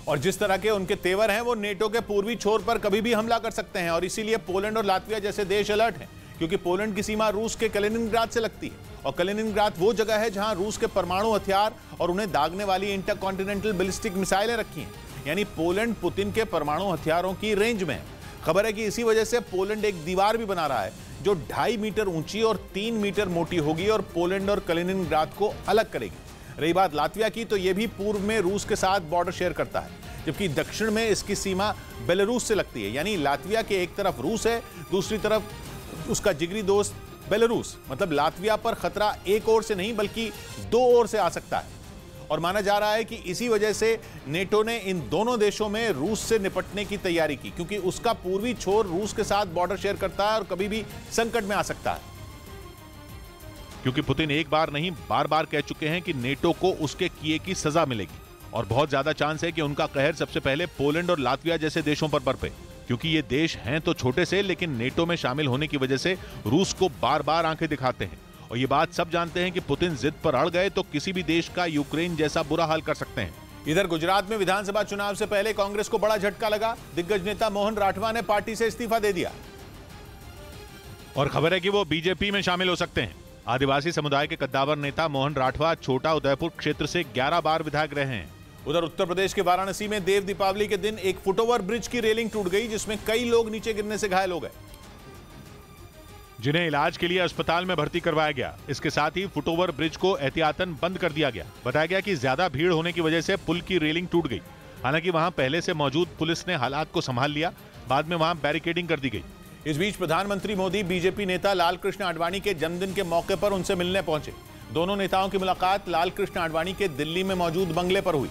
और जिस तरह के उनके तेवर हैं, वो नेटो के पूर्वी छोर पर कभी भी हमला कर सकते हैं, और इसीलिए पोलैंड और लातविया जैसे देश अलर्ट हैं, क्योंकि पोलैंड की सीमा रूस के कलिनिनग्राद से लगती है, और कलिनिनग्राद वो जगह है जहां रूस के परमाणु हथियार और उन्हें दागने वाली इंटरकॉन्टिनेंटल बैलिस्टिक मिसाइलें रखी हैं, यानी पोलैंड पुतिन के परमाणु हथियारों की रेंज में है। खबर है कि इसी वजह से पोलैंड एक दीवार भी बना रहा है, जो 2.5 मीटर ऊंची और 3 मीटर मोटी होगी और पोलैंड और कलिनिनग्राद को अलग करेगी। रही बात लातविया की, तो यह भी पूर्व में रूस के साथ बॉर्डर शेयर करता है, जबकि दक्षिण में इसकी सीमा बेलारूस से लगती है। यानी लातविया के एक तरफ रूस है, दूसरी तरफ उसका जिगरी दोस्त बेलारूस। मतलब लातविया पर खतरा एक ओर से नहीं बल्कि 2 ओर से आ सकता है, और माना जा रहा है कि इसी वजह से नेटो ने इन दोनों देशों में रूस से निपटने की तैयारी की, क्योंकि उसका पूर्वी छोर रूस के साथ बॉर्डर शेयर करता है और कभी भी संकट में आ सकता है। क्योंकि पुतिन एक बार नहीं बार बार कह चुके हैं कि नेटो को उसके किए की सजा मिलेगी, और बहुत ज्यादा चांस है कि उनका कहर सबसे पहले पोलैंड और लातविया जैसे देशों पर बरपे, क्योंकि ये देश हैं तो छोटे से, लेकिन नेटो में शामिल होने की वजह से रूस को बार बार आंखें दिखाते हैं। और ये बात सब जानते हैं कि पुतिन जिद पर अड़ गए तो किसी भी देश का यूक्रेन जैसा बुरा हाल कर सकते हैं। इधर गुजरात में विधानसभा चुनाव से पहले कांग्रेस को बड़ा झटका लगा। दिग्गज नेता मोहन राठवा ने पार्टी से इस्तीफा दे दिया, और खबर है कि वो बीजेपी में शामिल हो सकते हैं। आदिवासी समुदाय के कद्दावर नेता मोहन राठवा छोटा उदयपुर क्षेत्र से 11 बार विधायक रहे हैं। उधर उत्तर प्रदेश के वाराणसी में देव दीपावली के दिन एक फुटओवर ब्रिज की रेलिंग टूट गई, जिसमें कई लोग नीचे गिरने से घायल हो गए, जिन्हें इलाज के लिए अस्पताल में भर्ती करवाया गया। इसके साथ ही फुटओवर ब्रिज को एहतियातन बंद कर दिया गया। बताया गया कि ज्यादा भीड़ होने की वजह से पुल की रेलिंग टूट गई। हालांकि वहां पहले से मौजूद पुलिस ने हालात को संभाल लिया, बाद में वहां बैरिकेडिंग कर दी गई। इस बीच प्रधानमंत्री मोदी बीजेपी नेता लालकृष्ण आडवाणी के जन्मदिन के मौके पर उनसे मिलने पहुंचे। दोनों नेताओं की मुलाकात लालकृष्ण आडवाणी के दिल्ली में मौजूद बंगले पर हुई,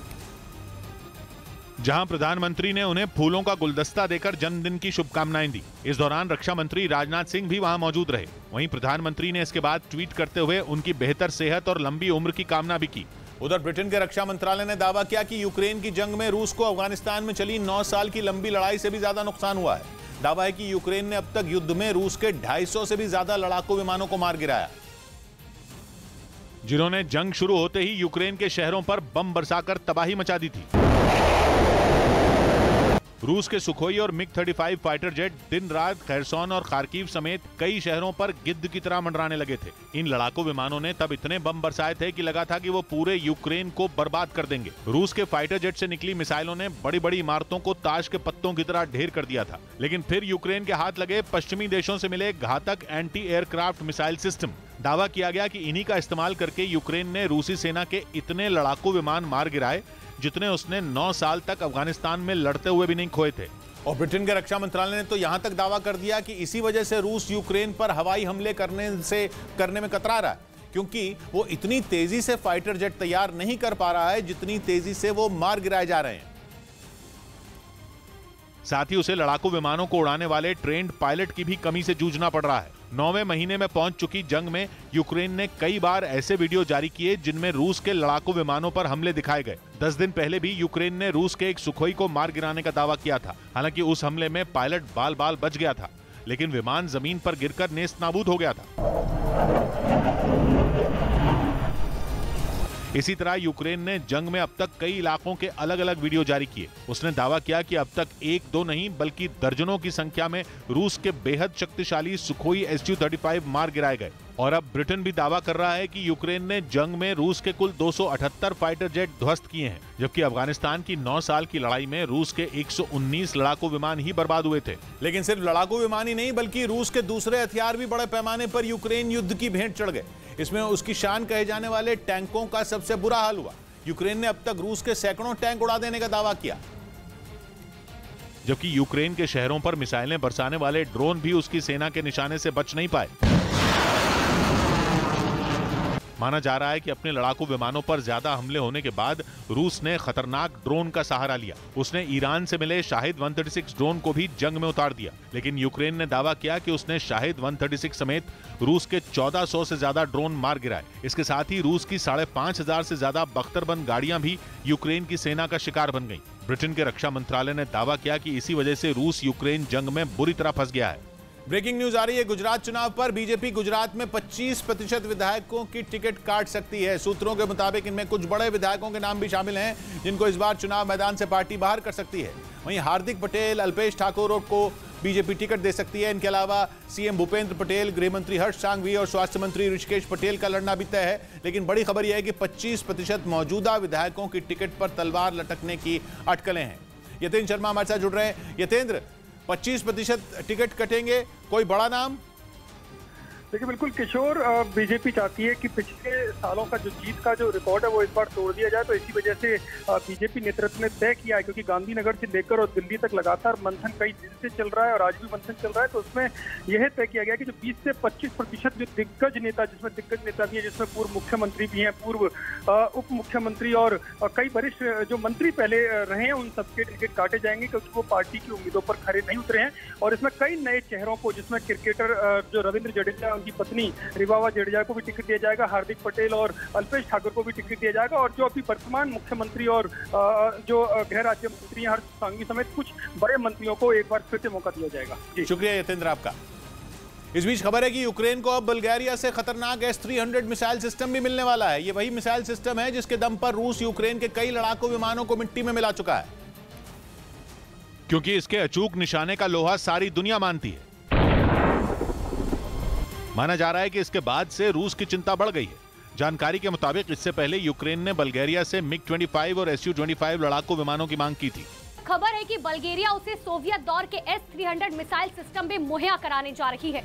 जहां प्रधानमंत्री ने उन्हें फूलों का गुलदस्ता देकर जन्मदिन की शुभकामनाएं दी। इस दौरान रक्षा मंत्री राजनाथ सिंह भी वहां मौजूद रहे। वहीं प्रधानमंत्री ने इसके बाद ट्वीट करते हुए उनकी बेहतर सेहत और लंबी उम्र की कामना भी की। उधर ब्रिटेन के रक्षा मंत्रालय ने दावा किया कि यूक्रेन की जंग में रूस को अफगानिस्तान में चली 9 साल की लंबी लड़ाई से भी ज्यादा नुकसान हुआ है। दावा है कि यूक्रेन ने अब तक युद्ध में रूस के 250 से भी ज्यादा लड़ाकू विमानों को मार गिराया, जिन्होंने जंग शुरू होते ही यूक्रेन के शहरों पर बम बरसाकर तबाही मचा दी थी। रूस के सुखोई और मिग 35 फाइटर जेट दिन रात खैरसोन और खार्किव समेत कई शहरों पर गिद्ध की तरह मंडराने लगे थे। इन लड़ाकू विमानों ने तब इतने बम बरसाए थे कि लगा था कि वो पूरे यूक्रेन को बर्बाद कर देंगे। रूस के फाइटर जेट से निकली मिसाइलों ने बड़ी बड़ी इमारतों को ताश के पत्तों की तरह ढेर कर दिया था। लेकिन फिर यूक्रेन के हाथ लगे पश्चिमी देशों से मिले घातक एंटी एयरक्राफ्ट मिसाइल सिस्टम। दावा किया गया कि इन्हीं का इस्तेमाल करके यूक्रेन ने रूसी सेना के इतने लड़ाकू विमान मार गिराए जितने उसने 9 साल तक अफगानिस्तान में लड़ते हुए भी नहीं खोए थे। और ब्रिटेन के रक्षा मंत्रालय ने तो यहां तक दावा कर दिया कि इसी वजह से रूस यूक्रेन पर हवाई हमले करने में कतरा रहा है, क्योंकि वो इतनी तेजी से फाइटर जेट तैयार नहीं कर पा रहा है जितनी तेजी से वो मार गिराए जा रहे हैं। साथ ही उसे लड़ाकू विमानों को उड़ाने वाले ट्रेंड पायलट की भी कमी से जूझना पड़ रहा है। 9वें महीने में पहुंच चुकी जंग में यूक्रेन ने कई बार ऐसे वीडियो जारी किए जिनमें रूस के लड़ाकू विमानों पर हमले दिखाए गए। 10 दिन पहले भी यूक्रेन ने रूस के एक सुखोई को मार गिराने का दावा किया था। हालांकि उस हमले में पायलट बाल बाल बच गया था, लेकिन विमान जमीन पर गिरकर नेस्तनाबूद हो गया था। इसी तरह यूक्रेन ने जंग में अब तक कई इलाकों के अलग अलग वीडियो जारी किए। उसने दावा किया कि अब तक एक दो नहीं बल्कि दर्जनों की संख्या में रूस के बेहद शक्तिशाली सुखोई Su-35 मार गिराए गए। और अब ब्रिटेन भी दावा कर रहा है कि यूक्रेन ने जंग में रूस के कुल 278 फाइटर जेट ध्वस्त किए हैं, जबकि अफगानिस्तान की 9 साल की लड़ाई में रूस के 119 लड़ाकू विमान ही बर्बाद हुए थे। लेकिन सिर्फ लड़ाकू विमान ही नहीं बल्कि रूस के दूसरे हथियार भी बड़े पैमाने पर यूक्रेन युद्ध की भेंट चढ़ गए। इसमें उसकी शान कहे जाने वाले टैंकों का सबसे बुरा हाल हुआ। यूक्रेन ने अब तक रूस के सैकड़ों टैंक उड़ा देने का दावा किया, जबकि यूक्रेन के शहरों पर मिसाइलें बरसाने वाले ड्रोन भी उसकी सेना के निशाने से बच नहीं पाए। माना जा रहा है कि अपने लड़ाकू विमानों पर ज्यादा हमले होने के बाद रूस ने खतरनाक ड्रोन का सहारा लिया। उसने ईरान से मिले शाहिद 136 ड्रोन को भी जंग में उतार दिया। लेकिन यूक्रेन ने दावा किया कि उसने शाहिद 136 समेत रूस के 1400 से ज्यादा ड्रोन मार गिराए। इसके साथ ही रूस की 5500 से ज्यादा बख्तरबंद गाड़ियां भी यूक्रेन की सेना का शिकार बन गईं। ब्रिटेन के रक्षा मंत्रालय ने दावा किया कि इसी वजह से रूस यूक्रेन जंग में बुरी तरह फंस गया है। ब्रेकिंग न्यूज आ रही है गुजरात चुनाव पर। बीजेपी गुजरात में 25% विधायकों की टिकट काट सकती है। सूत्रों के मुताबिक इनमें कुछ बड़े विधायकों के नाम भी शामिल हैं जिनको इस बार चुनाव मैदान से पार्टी बाहर कर सकती है। वहीं हार्दिक पटेल, अल्पेश ठाकुर को बीजेपी टिकट दे सकती है। इनके अलावा सीएम भूपेंद्र पटेल, गृह मंत्री हर्ष सांघवी और स्वास्थ्य मंत्री ऋषिकेश पटेल का लड़ना भी तय है। लेकिन बड़ी खबर यह है कि 25% मौजूदा विधायकों की टिकट पर तलवार लटकने की अटकलें हैं। यतेंद्र शर्मा हमारे साथ जुड़ रहे हैं। यतेंद्र, 25% टिकट कटेंगे, कोई बड़ा नाम? देखिए बिल्कुल किशोर, बीजेपी चाहती है कि पिछले सालों का जो जीत का जो रिकॉर्ड है वो इस बार तोड़ दिया जाए। तो इसी वजह से बीजेपी नेतृत्व ने तय किया है, क्योंकि गांधीनगर से लेकर और दिल्ली तक लगातार मंथन कई दिन से चल रहा है और आज भी मंथन चल रहा है। तो उसमें यह तय किया गया कि जो 20 से 25% जो दिग्गज नेता, जिसमें दिग्गज नेता भी है, जिसमें पूर्व मुख्यमंत्री भी हैं, पूर्व उप मुख्यमंत्री और कई वरिष्ठ जो मंत्री पहले रहे हैं, उन सबके टिकट काटे जाएंगे क्योंकि वो पार्टी की उम्मीदों पर खरे नहीं उतरे हैं। और इसमें कई नए चेहरों को, जिसमें क्रिकेटर जो रविंद्र जडेजा, उनकी पत्नी रिवावा जडेजा को भी टिकट दिया जाएगा, हार्दिक पटेल और अल्पेश ठाकुर को भी टिकट दिया जाएगा, और जो अभी वर्तमान मुख्यमंत्री और जो गृह राज्य मंत्री हर्ष सांघवी समेत कुछ बड़े मंत्रियों को एक बार फिर से मौका दिया जाएगा। जी शुक्रिया यतेंद्र आपका। इस बीच खबर है कि यूक्रेन को अब बल्गेरिया से खतरनाक S-300 मिसाइल सिस्टम भी मिलने वाला है। ये वही मिसाइल सिस्टम है जिसके दम पर रूस यूक्रेन के कई लड़ाकू विमानों को मिट्टी में मिला चुका है, क्योंकि इसके अचूक निशाने का लोहा सारी दुनिया मानती है। माना जा रहा है कि इसके बाद से रूस की चिंता बढ़ गई है। जानकारी के मुताबिक इससे पहले यूक्रेन ने बल्गेरिया से MiG-25 और Su-25 लड़ाकू विमानों की मांग की थी। खबर है कि बल्गेरिया उसे सोवियत दौर के S-300 मिसाइल सिस्टम भी मुहैया कराने जा रही है,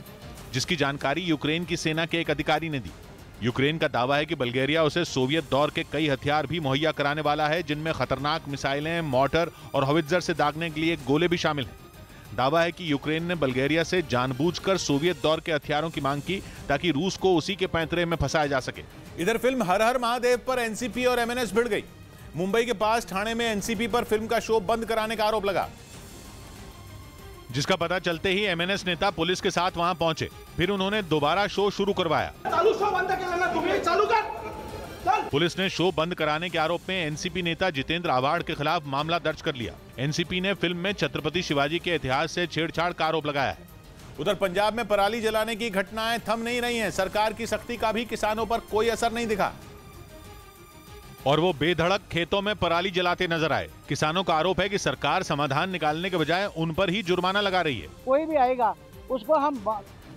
जिसकी जानकारी यूक्रेन की सेना के एक अधिकारी ने दी। यूक्रेन का दावा है कि बल्गेरिया उसे सोवियत दौर के कई हथियार भी मुहैया कराने वाला है, जिनमें खतरनाक मिसाइलें, मोर्टर और हवित्जर से दागने के लिए गोले भी शामिल हैं। दावा है कि यूक्रेन ने बल्गेरिया से जानबूझकर सोवियत दौर के हथियारों की मांग की ताकि रूस को उसी के पैंतरे में फंसाया जा सके। इधर फिल्म हर हर महादेव पर एनसीपी और एमएनएस भिड़ गई। मुंबई के पास ठाणे में एनसीपी पर फिल्म का शो बंद कराने का आरोप लगा, जिसका पता चलते ही एमएनएस नेता पुलिस के साथ वहां पहुंचे। फिर उन्होंने दोबारा शो शुरू करवाया। चालू शो बंद कर, तुम्ही चालू कर। पुलिस ने शो बंद कराने के आरोप में एनसीपी नेता जितेंद्र आव्हाड के खिलाफ मामला दर्ज कर लिया। एनसीपी ने फिल्म में छत्रपति शिवाजी के इतिहास से छेड़छाड़ का आरोप लगाया है। उधर पंजाब में पराली जलाने की घटनाएं थम नहीं रही हैं। सरकार की सख्ती का भी किसानों पर कोई असर नहीं दिखा और वो बेधड़क खेतों में पराली जलाते नजर आए। किसानों का आरोप है कि सरकार समाधान निकालने के बजाय उन पर ही जुर्माना लगा रही है। कोई भी आएगा उसको हम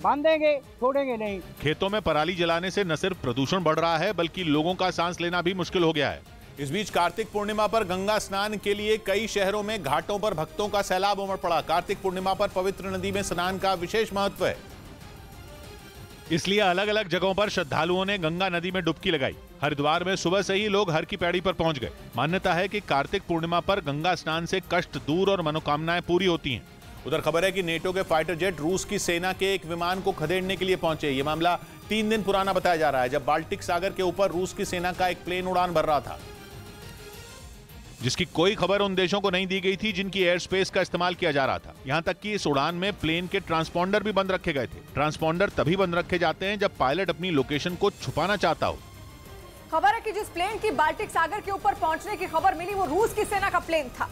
बांधेंगे, छोड़ेंगे नहीं। खेतों में पराली जलाने से न सिर्फ प्रदूषण बढ़ रहा है बल्कि लोगों का सांस लेना भी मुश्किल हो गया है। इस बीच कार्तिक पूर्णिमा पर गंगा स्नान के लिए कई शहरों में घाटों पर भक्तों का सैलाब उमड़ पड़ा। कार्तिक पूर्णिमा पर पवित्र नदी में स्नान का विशेष महत्व है, इसलिए अलग अलग जगहों पर श्रद्धालुओं ने गंगा नदी में डुबकी लगाई। हरिद्वार में सुबह से ही लोग हर की पैड़ी पर पहुंच गए। मान्यता है कि कार्तिक पूर्णिमा पर गंगा स्नान से कष्ट दूर और मनोकामनाएं पूरी होती हैं। उधर खबर है कि नेटो के फाइटर जेट रूस की सेना के एक विमान को खदेड़ने के लिए पहुंचे। यह मामला 3 दिन पुराना बताया जा रहा है, जब बाल्टिक सागर के ऊपर रूस की सेना का एक प्लेन उड़ान भर रहा था, जिसकी कोई खबर उन देशों को नहीं दी गई थी जिनकी एयर स्पेस का इस्तेमाल किया जा रहा था। यहां तक कि इस उड़ान में प्लेन के ट्रांसपॉन्डर भी बंद रखे गए थे। ट्रांसपॉन्डर तभी बंद रखे जाते हैं जब पायलट अपनी लोकेशन को छुपाना चाहता हो। खबर है कि जिस प्लेन की बाल्टिक सागर के ऊपर पहुंचने की खबर मिली वो रूस की सेना का प्लेन था।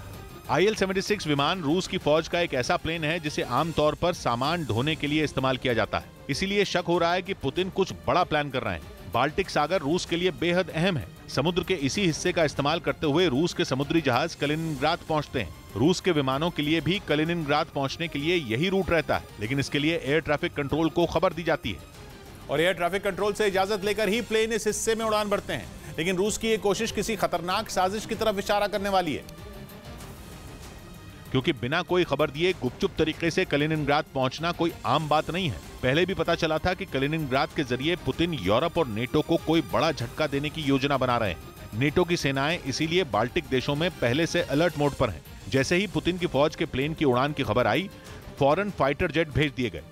IL-76 विमान रूस की फौज का एक ऐसा प्लेन है जिसे आमतौर पर सामान ढोने के लिए इस्तेमाल किया जाता है। इसीलिए शक हो रहा है कि पुतिन कुछ बड़ा प्लान कर रहे हैं। बाल्टिक सागर रूस के लिए बेहद अहम है। समुद्र के इसी हिस्से का इस्तेमाल करते हुए रूस के समुद्री जहाज कलिनिनग्राद पहुंचते हैं। रूस के विमानों के लिए भी कलिनिनग्राद पहुंचने के लिए यही रूट रहता है, लेकिन इसके लिए एयर ट्रैफिक कंट्रोल को खबर दी जाती है और एयर ट्रैफिक कंट्रोल से इजाजत लेकर ही प्लेन इस हिस्से में उड़ान भरते हैं। लेकिन रूस की ये कोशिश किसी खतरनाक साजिश की तरफ इशारा करने वाली है, क्योंकि बिना कोई खबर दिए गुपचुप तरीके से कलिनिनग्राद पहुंचना कोई आम बात नहीं है। पहले भी पता चला था कि कलिनिनग्राद के जरिए पुतिन यूरोप और नेटो को कोई बड़ा झटका देने की योजना बना रहे हैं। नेटो की सेनाएं इसीलिए बाल्टिक देशों में पहले से अलर्ट मोड पर हैं। जैसे ही पुतिन की फौज के प्लेन की उड़ान की खबर आई, फौरन फाइटर जेट भेज दिए गए।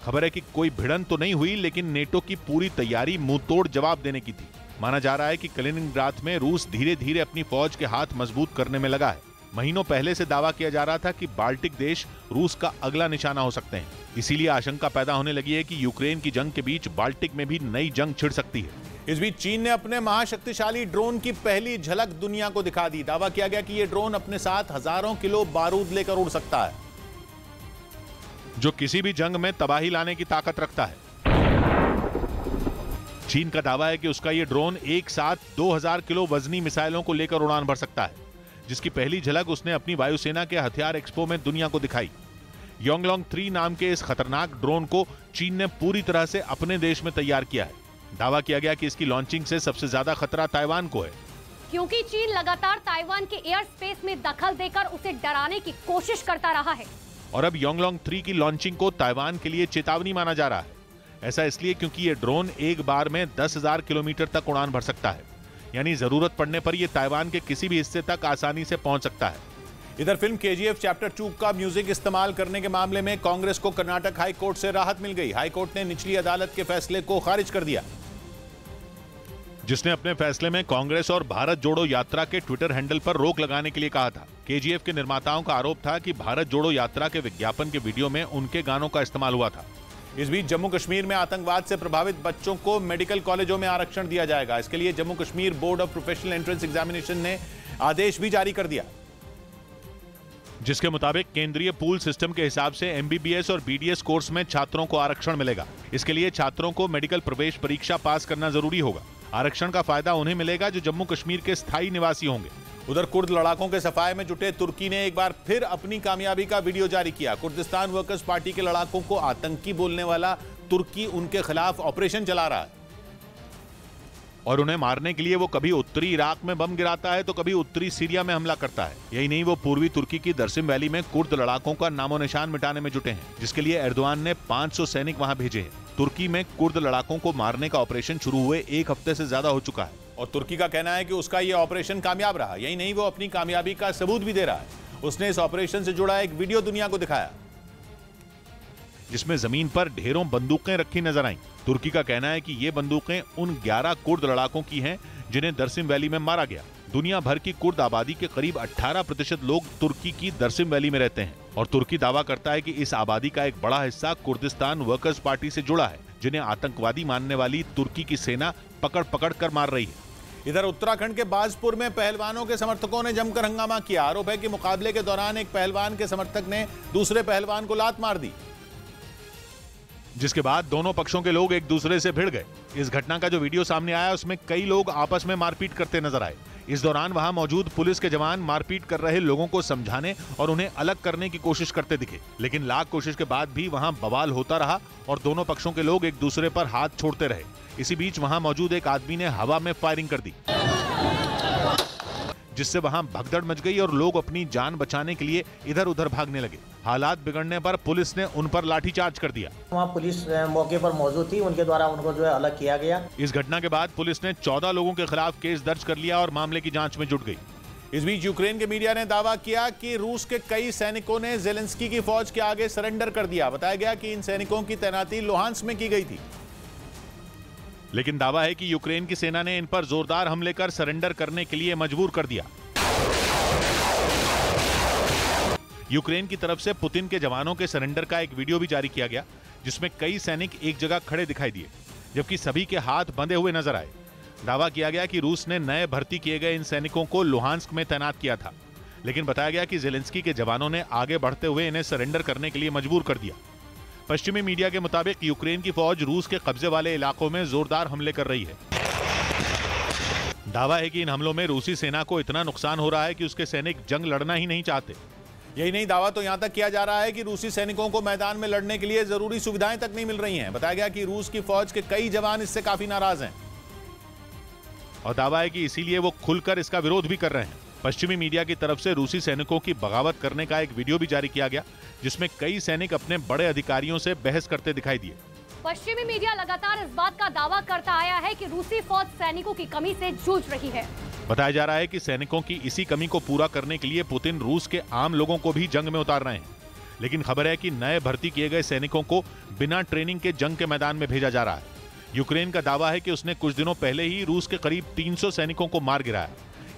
खबर है कि कोई भिड़ंत तो नहीं हुई, लेकिन नेटो की पूरी तैयारी मुंहतोड़ जवाब देने की थी। माना जा रहा है कि कलिनिनग्राद में रूस धीरे धीरे अपनी फौज के हाथ मजबूत करने में लगा है। महीनों पहले से दावा किया जा रहा था कि बाल्टिक देश रूस का अगला निशाना हो सकते हैं। इसीलिए आशंका पैदा होने लगी है कि यूक्रेन की जंग के बीच बाल्टिक में भी नई जंग छिड़ सकती है। इस बीच चीन ने अपने महाशक्तिशाली ड्रोन की पहली झलक दुनिया को दिखा दी। दावा किया गया कि यह ड्रोन अपने साथ हजारों किलो बारूद लेकर उड़ सकता है, जो किसी भी जंग में तबाही लाने की ताकत रखता है। चीन का दावा है कि उसका यह ड्रोन एक साथ 2000 किलो वजनी मिसाइलों को लेकर उड़ान भर सकता है, जिसकी पहली झलक उसने अपनी वायुसेना के हथियार एक्सपो में दुनिया को दिखाई। योंगलोंग 3 नाम के इस खतरनाक ड्रोन को चीन ने पूरी तरह से अपने देश में तैयार किया है। दावा किया गया कि इसकी लॉन्चिंग से सबसे ज्यादा खतरा ताइवान को है, क्योंकि चीन लगातार ताइवान के एयर स्पेस में दखल देकर उसे डराने की कोशिश करता रहा है। और अब योंगलोंग 3 की लॉन्चिंग को ताइवान के लिए चेतावनी माना जा रहा है। ऐसा इसलिए क्योंकि ये ड्रोन एक बार में 10,000 किलोमीटर तक उड़ान भर सकता है, यानी जरूरत पड़ने पर यह ताइवान के किसी भी हिस्से तक आसानी से पहुंच सकता है। इधर फिल्म KGF चैप्टर 2 का म्यूजिक इस्तेमाल करने के मामले में कांग्रेस को कर्नाटक हाई कोर्ट से राहत मिल गई। हाई कोर्ट ने निचली अदालत के फैसले को खारिज कर दिया, जिसने अपने फैसले में कांग्रेस और भारत जोड़ो यात्रा के ट्विटर हैंडल पर रोक लगाने के लिए कहा था। KGF के निर्माताओं का आरोप था कि भारत जोड़ो यात्रा के विज्ञापन के वीडियो में उनके गानों का इस्तेमाल हुआ था। इस बीच जम्मू कश्मीर में आतंकवाद से प्रभावित बच्चों को मेडिकल कॉलेजों में आरक्षण दिया जाएगा। इसके लिए Jammu Kashmir board of professional entrance examination ने आदेश भी जारी कर दिया, जिसके मुताबिक केंद्रीय पूल सिस्टम के हिसाब से MBBS और BDS कोर्स में छात्रों को आरक्षण मिलेगा। इसके लिए छात्रों को मेडिकल प्रवेश परीक्षा पास करना जरूरी होगा। आरक्षण का फायदा उन्हें मिलेगा जो जम्मू कश्मीर के स्थायी निवासी होंगे। उधर कुर्द लड़ाकों के सफाये में जुटे तुर्की ने एक बार फिर अपनी कामयाबी का वीडियो जारी किया। कुर्दिस्तान वर्कर्स पार्टी के लड़ाकों को आतंकी बोलने वाला तुर्की उनके खिलाफ ऑपरेशन चला रहा है और उन्हें मारने के लिए वो कभी उत्तरी इराक में बम गिराता है तो कभी उत्तरी सीरिया में हमला करता है। यही नहीं, वो पूर्वी तुर्की की दरसिम वैली में कुर्द लड़ाकों का नामो निशान मिटाने में जुटे हैं, जिसके लिए एर्दोआन ने 500 सैनिक वहां भेजे हैं। तुर्की में कुर्द लड़ाकों को मारने का ऑपरेशन शुरू हुए 1 हफ्ते से ज्यादा हो चुका है और तुर्की का कहना है कि उसका यह ऑपरेशन कामयाब रहा। यही नहीं, वो अपनी कामयाबी का सबूत भी दे रहा है। उसने इस ऑपरेशन से जुड़ा एक वीडियो दुनिया को दिखाया, जिसमें जमीन पर ढेरों बंदूकें रखी नजर आईं। तुर्की का कहना है कि ये बंदूकें उन 11 कुर्द लड़ाकों की हैं जिन्हें दरसिम वैली में मारा गया। दुनिया भर की कुर्द आबादी के करीब 18% लोग तुर्की की दरसिम वैली में रहते हैं और तुर्की दावा करता है कि इस आबादी का एक बड़ा हिस्सा कुर्दिस्तान वर्कर्स पार्टी से जुड़ा है, जिन्हें आतंकवादी मानने वाली तुर्की की सेना पकड़ पकड़ कर मार रही है। इधर उत्तराखंड के बाजपुर में पहलवानों के समर्थकों ने जमकर हंगामा किया। आरोप है कि मुकाबले के दौरान एक पहलवान के समर्थक ने दूसरे पहलवान को लात मार दी, जिसके बाद दोनों पक्षों के लोग एक दूसरे से भिड़ गए। इस घटना का जो वीडियो सामने आया उसमें कई लोग आपस में मारपीट करते नजर आए। इस दौरान वहां मौजूद पुलिस के जवान मारपीट कर रहे लोगों को समझाने और उन्हें अलग करने की कोशिश करते दिखे, लेकिन लाख कोशिश के बाद भी वहां बवाल होता रहा और दोनों पक्षों के लोग एक दूसरे पर हाथ छोड़ते रहे। इसी बीच वहां मौजूद एक आदमी ने हवा में फायरिंग कर दी, जिससे वहां भगदड़ मच गई और लोग अपनी जान बचाने के लिए इधर उधर भागने लगे। हालात बिगड़ने पर पुलिस ने उन पर लाठीचार्ज कर दिया। वहां पुलिस मौके पर मौजूद थी, उनके द्वारा उनको जो है अलग किया गया। इस घटना के बाद पुलिस ने 14 लोगों के खिलाफ केस दर्ज कर लिया और मामले की जांच में जुट गई। इस बीच यूक्रेन के मीडिया ने दावा किया कि रूस के कई सैनिकों ने जेलेंस्की की फौज के आगे सरेंडर कर दिया। बताया गया कि इन सैनिकों की तैनाती लुहांस्क में की गई थी, लेकिन दावा है कि यूक्रेन की सेना ने इन पर जोरदार हमले कर सरेंडर करने के लिए मजबूर कर दिया। यूक्रेन की तरफ से पुतिन के जवानों के सरेंडर का एक वीडियो भी जारी किया गया, जिसमें कई सैनिक एक जगह खड़े दिखाई दिए, जबकि सभी के हाथ बंधे हुए नजर आए। दावा किया गया कि रूस ने नए भर्ती किए गए इन सैनिकों को लुहांस्क में तैनात किया था, लेकिन बताया गया कि ज़ेलेंस्की के जवानों ने आगे बढ़ते हुए इन्हें सरेंडर करने के लिए मजबूर कर दिया। पश्चिमी मीडिया के मुताबिक यूक्रेन की फौज रूस के कब्जे वाले इलाकों में जोरदार हमले कर रही है। दावा है कि इन हमलों में रूसी सेना को इतना नुकसान हो रहा है कि उसके सैनिक जंग लड़ना ही नहीं चाहते। यही नहीं, दावा तो यहां तक किया जा रहा है कि रूसी सैनिकों को मैदान में लड़ने के लिए जरूरी सुविधाएं तक नहीं मिल रही हैं। बताया गया कि रूस की फौज के कई जवान इससे काफी नाराज हैं और दावा है कि इसीलिए वो खुलकर इसका विरोध भी कर रहे हैं। पश्चिमी मीडिया की तरफ से रूसी सैनिकों की बगावत करने का एक वीडियो भी जारी किया गया, जिसमें कई सैनिक अपने बड़े अधिकारियों से बहस करते दिखाई दिए। पश्चिमी मीडिया लगातार इस बात का दावा करता आया है कि रूसी फौज सैनिकों की कमी से जूझ रही है। बताया जा रहा है कि सैनिकों की इसी कमी को पूरा करने के लिए पुतिन रूस के आम लोगों को भी जंग में उतार रहे हैं। लेकिन खबर है कि नए भर्ती किए गए सैनिकों को बिना ट्रेनिंग के जंग के मैदान में भेजा जा रहा है। यूक्रेन का दावा है कि उसने कुछ दिनों पहले ही रूस के करीब 300 सैनिकों को मार गिराया।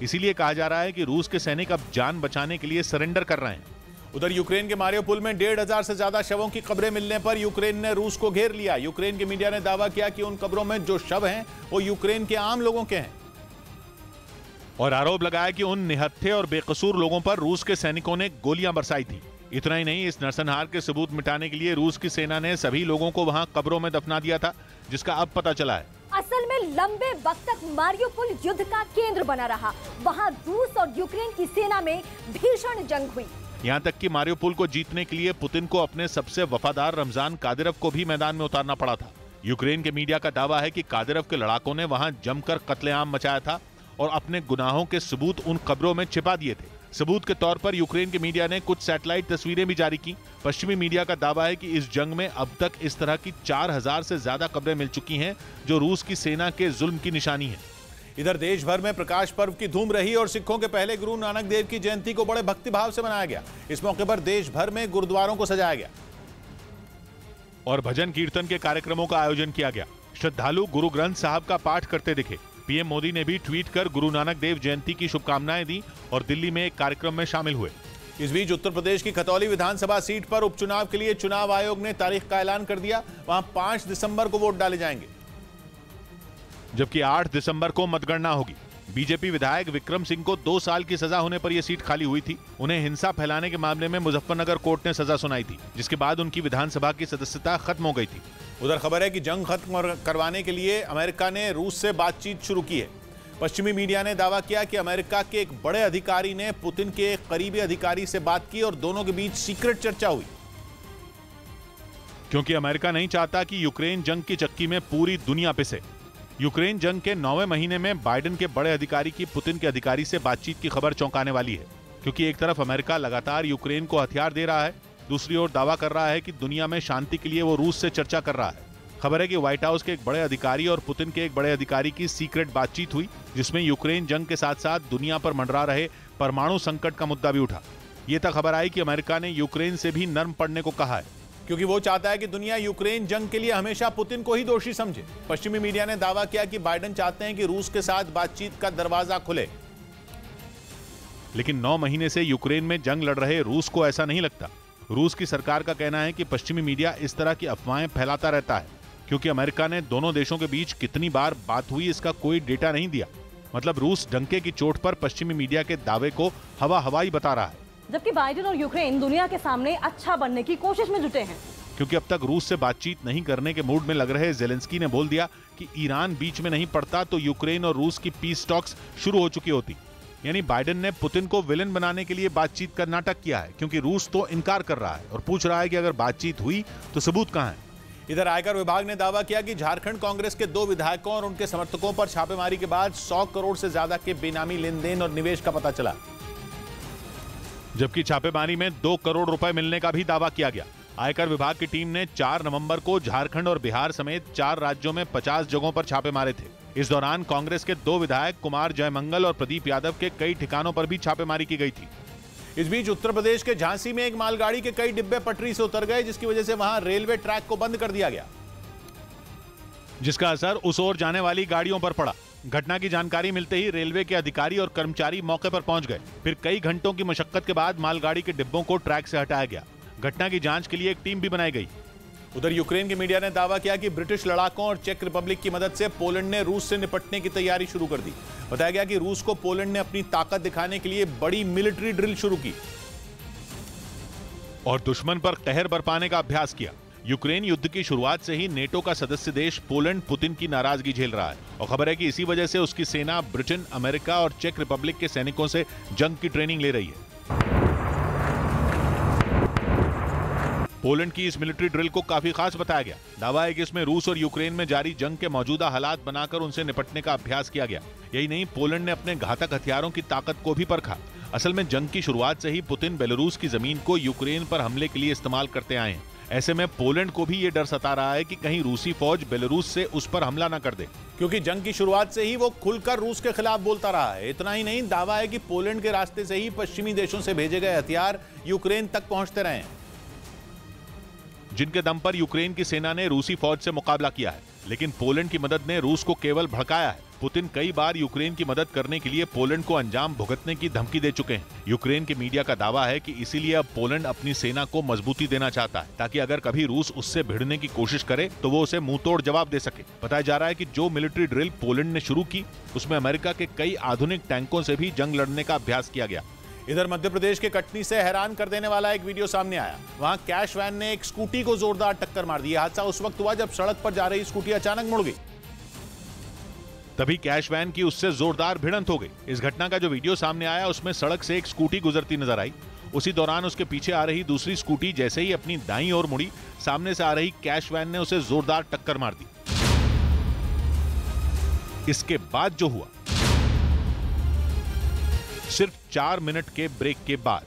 इसीलिए कहा जा रहा है कि रूस के सैनिक अब जान बचाने के लिए सरेंडर कर रहे हैं। उधर यूक्रेन के मारियोपोल में 1,500 से ज्यादा शवों की कब्रें मिलने पर यूक्रेन ने रूस को घेर लिया। यूक्रेन के मीडिया ने दावा किया कि उन कब्रों में जो शव हैं वो यूक्रेन के आम लोगों के हैं और आरोप लगाया कि उन निहत्थे और बेकसूर लोगों पर रूस के सैनिकों ने गोलियां बरसाई थी। इतना ही नहीं, इस नरसंहार के सबूत मिटाने के लिए रूस की सेना ने सभी लोगों को वहां कब्रों में दफना दिया था, जिसका अब पता चला है। असल में लंबे वक्त तक मारियोपोल युद्ध का केंद्र बना रहा। वहां रूस और यूक्रेन की सेना में भीषण जंग हुई। यहां तक कि मारियोपोल को जीतने के लिए पुतिन को अपने सबसे वफादार रमजान कादिरव को भी मैदान में उतारना पड़ा था। यूक्रेन के मीडिया का दावा है कि कादिरव के लड़ाकों ने वहां जमकर कत्लेआम मचाया था और अपने गुनाहों के सबूत उन कब्रों में छिपा दिए थे। सबूत के तौर पर यूक्रेन के मीडिया ने कुछ सैटेलाइट तस्वीरें भी जारी की। पश्चिमी मीडिया का दावा है कि इस जंग में अब तक इस तरह की 4000 से ज्यादा कब्रें मिल चुकी हैं, जो रूस की सेना के जुल्म की निशानी है। इधर देश भर में प्रकाश पर्व की धूम रही और सिखों के पहले गुरु नानक देव की जयंती को बड़े भक्तिभाव से मनाया गया। इस मौके पर देश भर में गुरुद्वारों को सजाया गया और भजन कीर्तन के कार्यक्रमों का आयोजन किया गया। श्रद्धालु गुरु ग्रंथ साहब का पाठ करते दिखे। पीएम मोदी ने भी ट्वीट कर गुरु नानक देव जयंती की शुभकामनाएं दी और दिल्ली में एक कार्यक्रम में शामिल हुए। इस बीच उत्तर प्रदेश की खतौली विधानसभा सीट पर उपचुनाव के लिए चुनाव आयोग ने तारीख का ऐलान कर दिया। वहां 5 दिसंबर को वोट डाले जाएंगे, जबकि 8 दिसंबर को मतगणना होगी। बीजेपी विधायक विक्रम सिंह को 2 साल की सजा होने पर यह सीट खाली हुई थी। उन्हें हिंसा फैलाने के मामले में मुजफ्फरनगर कोर्ट ने सजा सुनाई थी, जिसके बाद उनकी विधानसभा की सदस्यता खत्म हो गई थी। उधर खबर है कि जंग खत्म करवाने के लिए अमेरिका ने रूस से बातचीत शुरू की है। पश्चिमी मीडिया ने दावा किया कि अमेरिका के एक बड़े अधिकारी ने पुतिन के एक करीबी अधिकारी से बात की और दोनों के बीच सीक्रेट चर्चा हुई। क्योंकि अमेरिका नहीं चाहता कि यूक्रेन जंग की चक्की में पूरी दुनिया पिसे। यूक्रेन जंग के 9वें महीने में बाइडेन के बड़े अधिकारी की पुतिन के अधिकारी से बातचीत की खबर चौंकाने वाली है, क्योंकि एक तरफ अमेरिका लगातार यूक्रेन को हथियार दे रहा है, दूसरी ओर दावा कर रहा है कि दुनिया में शांति के लिए वो रूस से चर्चा कर रहा है। खबर है कि व्हाइट हाउस के एक बड़े अधिकारी और पुतिन के एक बड़े अधिकारी की सीक्रेट बातचीत हुई, जिसमें यूक्रेन जंग के साथ साथ दुनिया पर मंडरा रहे परमाणु संकट का मुद्दा भी उठा। ये तक खबर आई कि अमेरिका ने यूक्रेन से भी नर्म पड़ने को कहा है, क्योंकि वो चाहता है कि दुनिया यूक्रेन जंग के लिए हमेशा पुतिन को ही दोषी समझे। पश्चिमी मीडिया ने दावा किया कि बाइडेन चाहते हैं कि रूस के साथ बातचीत का दरवाजा खुले, लेकिन 9 महीने से यूक्रेन में जंग लड़ रहे रूस को ऐसा नहीं लगता। रूस की सरकार का कहना है कि पश्चिमी मीडिया इस तरह की अफवाहें फैलाता रहता है, क्योंकि अमेरिका ने दोनों देशों के बीच कितनी बार बात हुई इसका कोई डेटा नहीं दिया। मतलब रूस डंके की चोट पर पश्चिमी मीडिया के दावे को हवाई बता रहा है, जबकि बाइडेन और यूक्रेन दुनिया के सामने अच्छा बनने की कोशिश में जुटे हैं। क्योंकि अब तक रूस से बातचीत नहीं करने के मूड में लग रहे ज़ेलेंस्की ने बोल दिया कि ईरान बीच में नहीं पड़ता तो यूक्रेन और रूस की पीस टॉक्स शुरू हो चुकी होती। यानी बाइडेन ने पुतिन को विलेन बनाने के लिए बातचीत का नाटक किया है, क्योंकि रूस तो इनकार कर रहा है और पूछ रहा है कि अगर बातचीत हुई तो सबूत कहां है। इधर आयकर विभाग ने दावा किया कि झारखंड कांग्रेस के 2 विधायकों और उनके समर्थकों पर छापेमारी के बाद 100 करोड़ से ज्यादा के बेनामी लेन देन और निवेश का पता चला, जबकि छापेमारी में 2 करोड़ रुपए मिलने का भी दावा किया गया। आयकर विभाग की टीम ने 4 नवंबर को झारखंड और बिहार समेत 4 राज्यों में 50 जगहों पर छापे मारे थे। इस दौरान कांग्रेस के 2 विधायक कुमार जयमंगल और प्रदीप यादव के कई ठिकानों पर भी छापेमारी की गई थी। इस बीच उत्तर प्रदेश के झांसी में एक मालगाड़ी के कई डिब्बे पटरी से उतर गए, जिसकी वजह से वहां रेलवे ट्रैक को बंद कर दिया गया, जिसका असर उस ओर जाने वाली गाड़ियों पर पड़ा। घटना की जानकारी मिलते ही रेलवे के अधिकारी और कर्मचारी मौके पर पहुंच गए। फिर कई घंटों की मशक्कत के बाद मालगाड़ी के डिब्बों को ट्रैक से हटाया गया। घटना की जांच के लिए एक टीम भी बनाई गई। उधर यूक्रेन की मीडिया ने दावा किया कि ब्रिटिश लड़ाकों और चेक रिपब्लिक की मदद से पोलैंड ने रूस से निपटने की तैयारी शुरू कर दी। बताया गया कि रूस को पोलैंड ने अपनी ताकत दिखाने के लिए बड़ी मिलिट्री ड्रिल शुरू की और दुश्मन पर कहर बरपाने का अभ्यास किया। यूक्रेन युद्ध की शुरुआत से ही नेटो का सदस्य देश पोलैंड पुतिन की नाराजगी झेल रहा है और खबर है कि इसी वजह से उसकी सेना ब्रिटेन, अमेरिका और चेक रिपब्लिक के सैनिकों से जंग की ट्रेनिंग ले रही है। पोलैंड की इस मिलिट्री ड्रिल को काफी खास बताया गया। दावा है कि इसमें रूस और यूक्रेन में जारी जंग के मौजूदा हालात बनाकर उनसे निपटने का अभ्यास किया गया। यही नहीं, पोलैंड ने अपने घातक हथियारों की ताकत को भी परखा। असल में जंग की शुरुआत से ही पुतिन बेलारूस की जमीन को यूक्रेन पर हमले के लिए इस्तेमाल करते आए हैं। ऐसे में पोलैंड को भी ये डर सता रहा है कि कहीं रूसी फौज बेलारूस से उस पर हमला न कर दे, क्योंकि जंग की शुरुआत से ही वो खुलकर रूस के खिलाफ बोलता रहा है। इतना ही नहीं, दावा है कि पोलैंड के रास्ते से ही पश्चिमी देशों से भेजे गए हथियार यूक्रेन तक पहुंचते रहे हैं, जिनके दम पर यूक्रेन की सेना ने रूसी फौज से मुकाबला किया है। लेकिन पोलैंड की मदद ने रूस को केवल भड़काया है। पुतिन कई बार यूक्रेन की मदद करने के लिए पोलैंड को अंजाम भुगतने की धमकी दे चुके हैं। यूक्रेन के मीडिया का दावा है कि इसीलिए अब पोलैंड अपनी सेना को मजबूती देना चाहता है, ताकि अगर कभी रूस उससे भिड़ने की कोशिश करे तो वो उसे मुंहतोड़ जवाब दे सके। बताया जा रहा है कि जो मिलिट्री ड्रिल पोलैंड ने शुरू की, उसमें अमेरिका के कई आधुनिक टैंकों से भी जंग लड़ने का अभ्यास किया गया। इधर मध्य प्रदेश के कटनी से हैरान कर देने वाला एक वीडियो सामने आया। वहां कैश वैन ने एक स्कूटी को जोरदार टक्कर मार दी। हादसा उस वक्त हुआ जब सड़क पर जा रही स्कूटी अचानक मुड़ गई। तभी कैश वैन की उससे जोरदार भिड़ंत हो गई। इस घटना का जो वीडियो सामने आया, उसमें सड़क से एक स्कूटी गुजरती नजर आई। उसी दौरान उसके पीछे आ रही दूसरी स्कूटी जैसे ही अपनी दाईं ओर मुड़ी, सामने से आ रही कैश वैन ने उसे जोरदार टक्कर मार दी। इसके बाद जो हुआ, सिर्फ 4 मिनट के ब्रेक के बाद,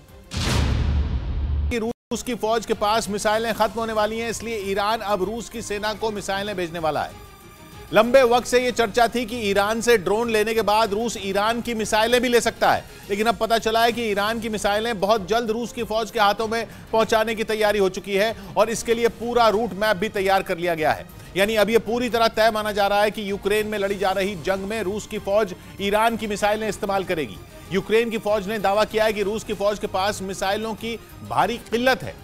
रूस की फौज के पास मिसाइलें खत्म होने वाली हैं, इसलिए ईरान अब रूस की सेना को मिसाइलें भेजने वाला है। लंबे वक्त से यह चर्चा थी कि ईरान से ड्रोन लेने के बाद रूस ईरान की मिसाइलें भी ले सकता है, लेकिन अब पता चला है कि ईरान की मिसाइलें बहुत जल्द रूस की फौज के हाथों में पहुंचाने की तैयारी हो चुकी है और इसके लिए पूरा रूट मैप भी तैयार कर लिया गया है। यानी अब यह पूरी तरह तय माना जा रहा है कि यूक्रेन में लड़ी जा रही जंग में रूस की फौज ईरान की मिसाइलें इस्तेमाल करेगी। यूक्रेन की फौज ने दावा किया है कि रूस की फौज के पास मिसाइलों की भारी किल्लत है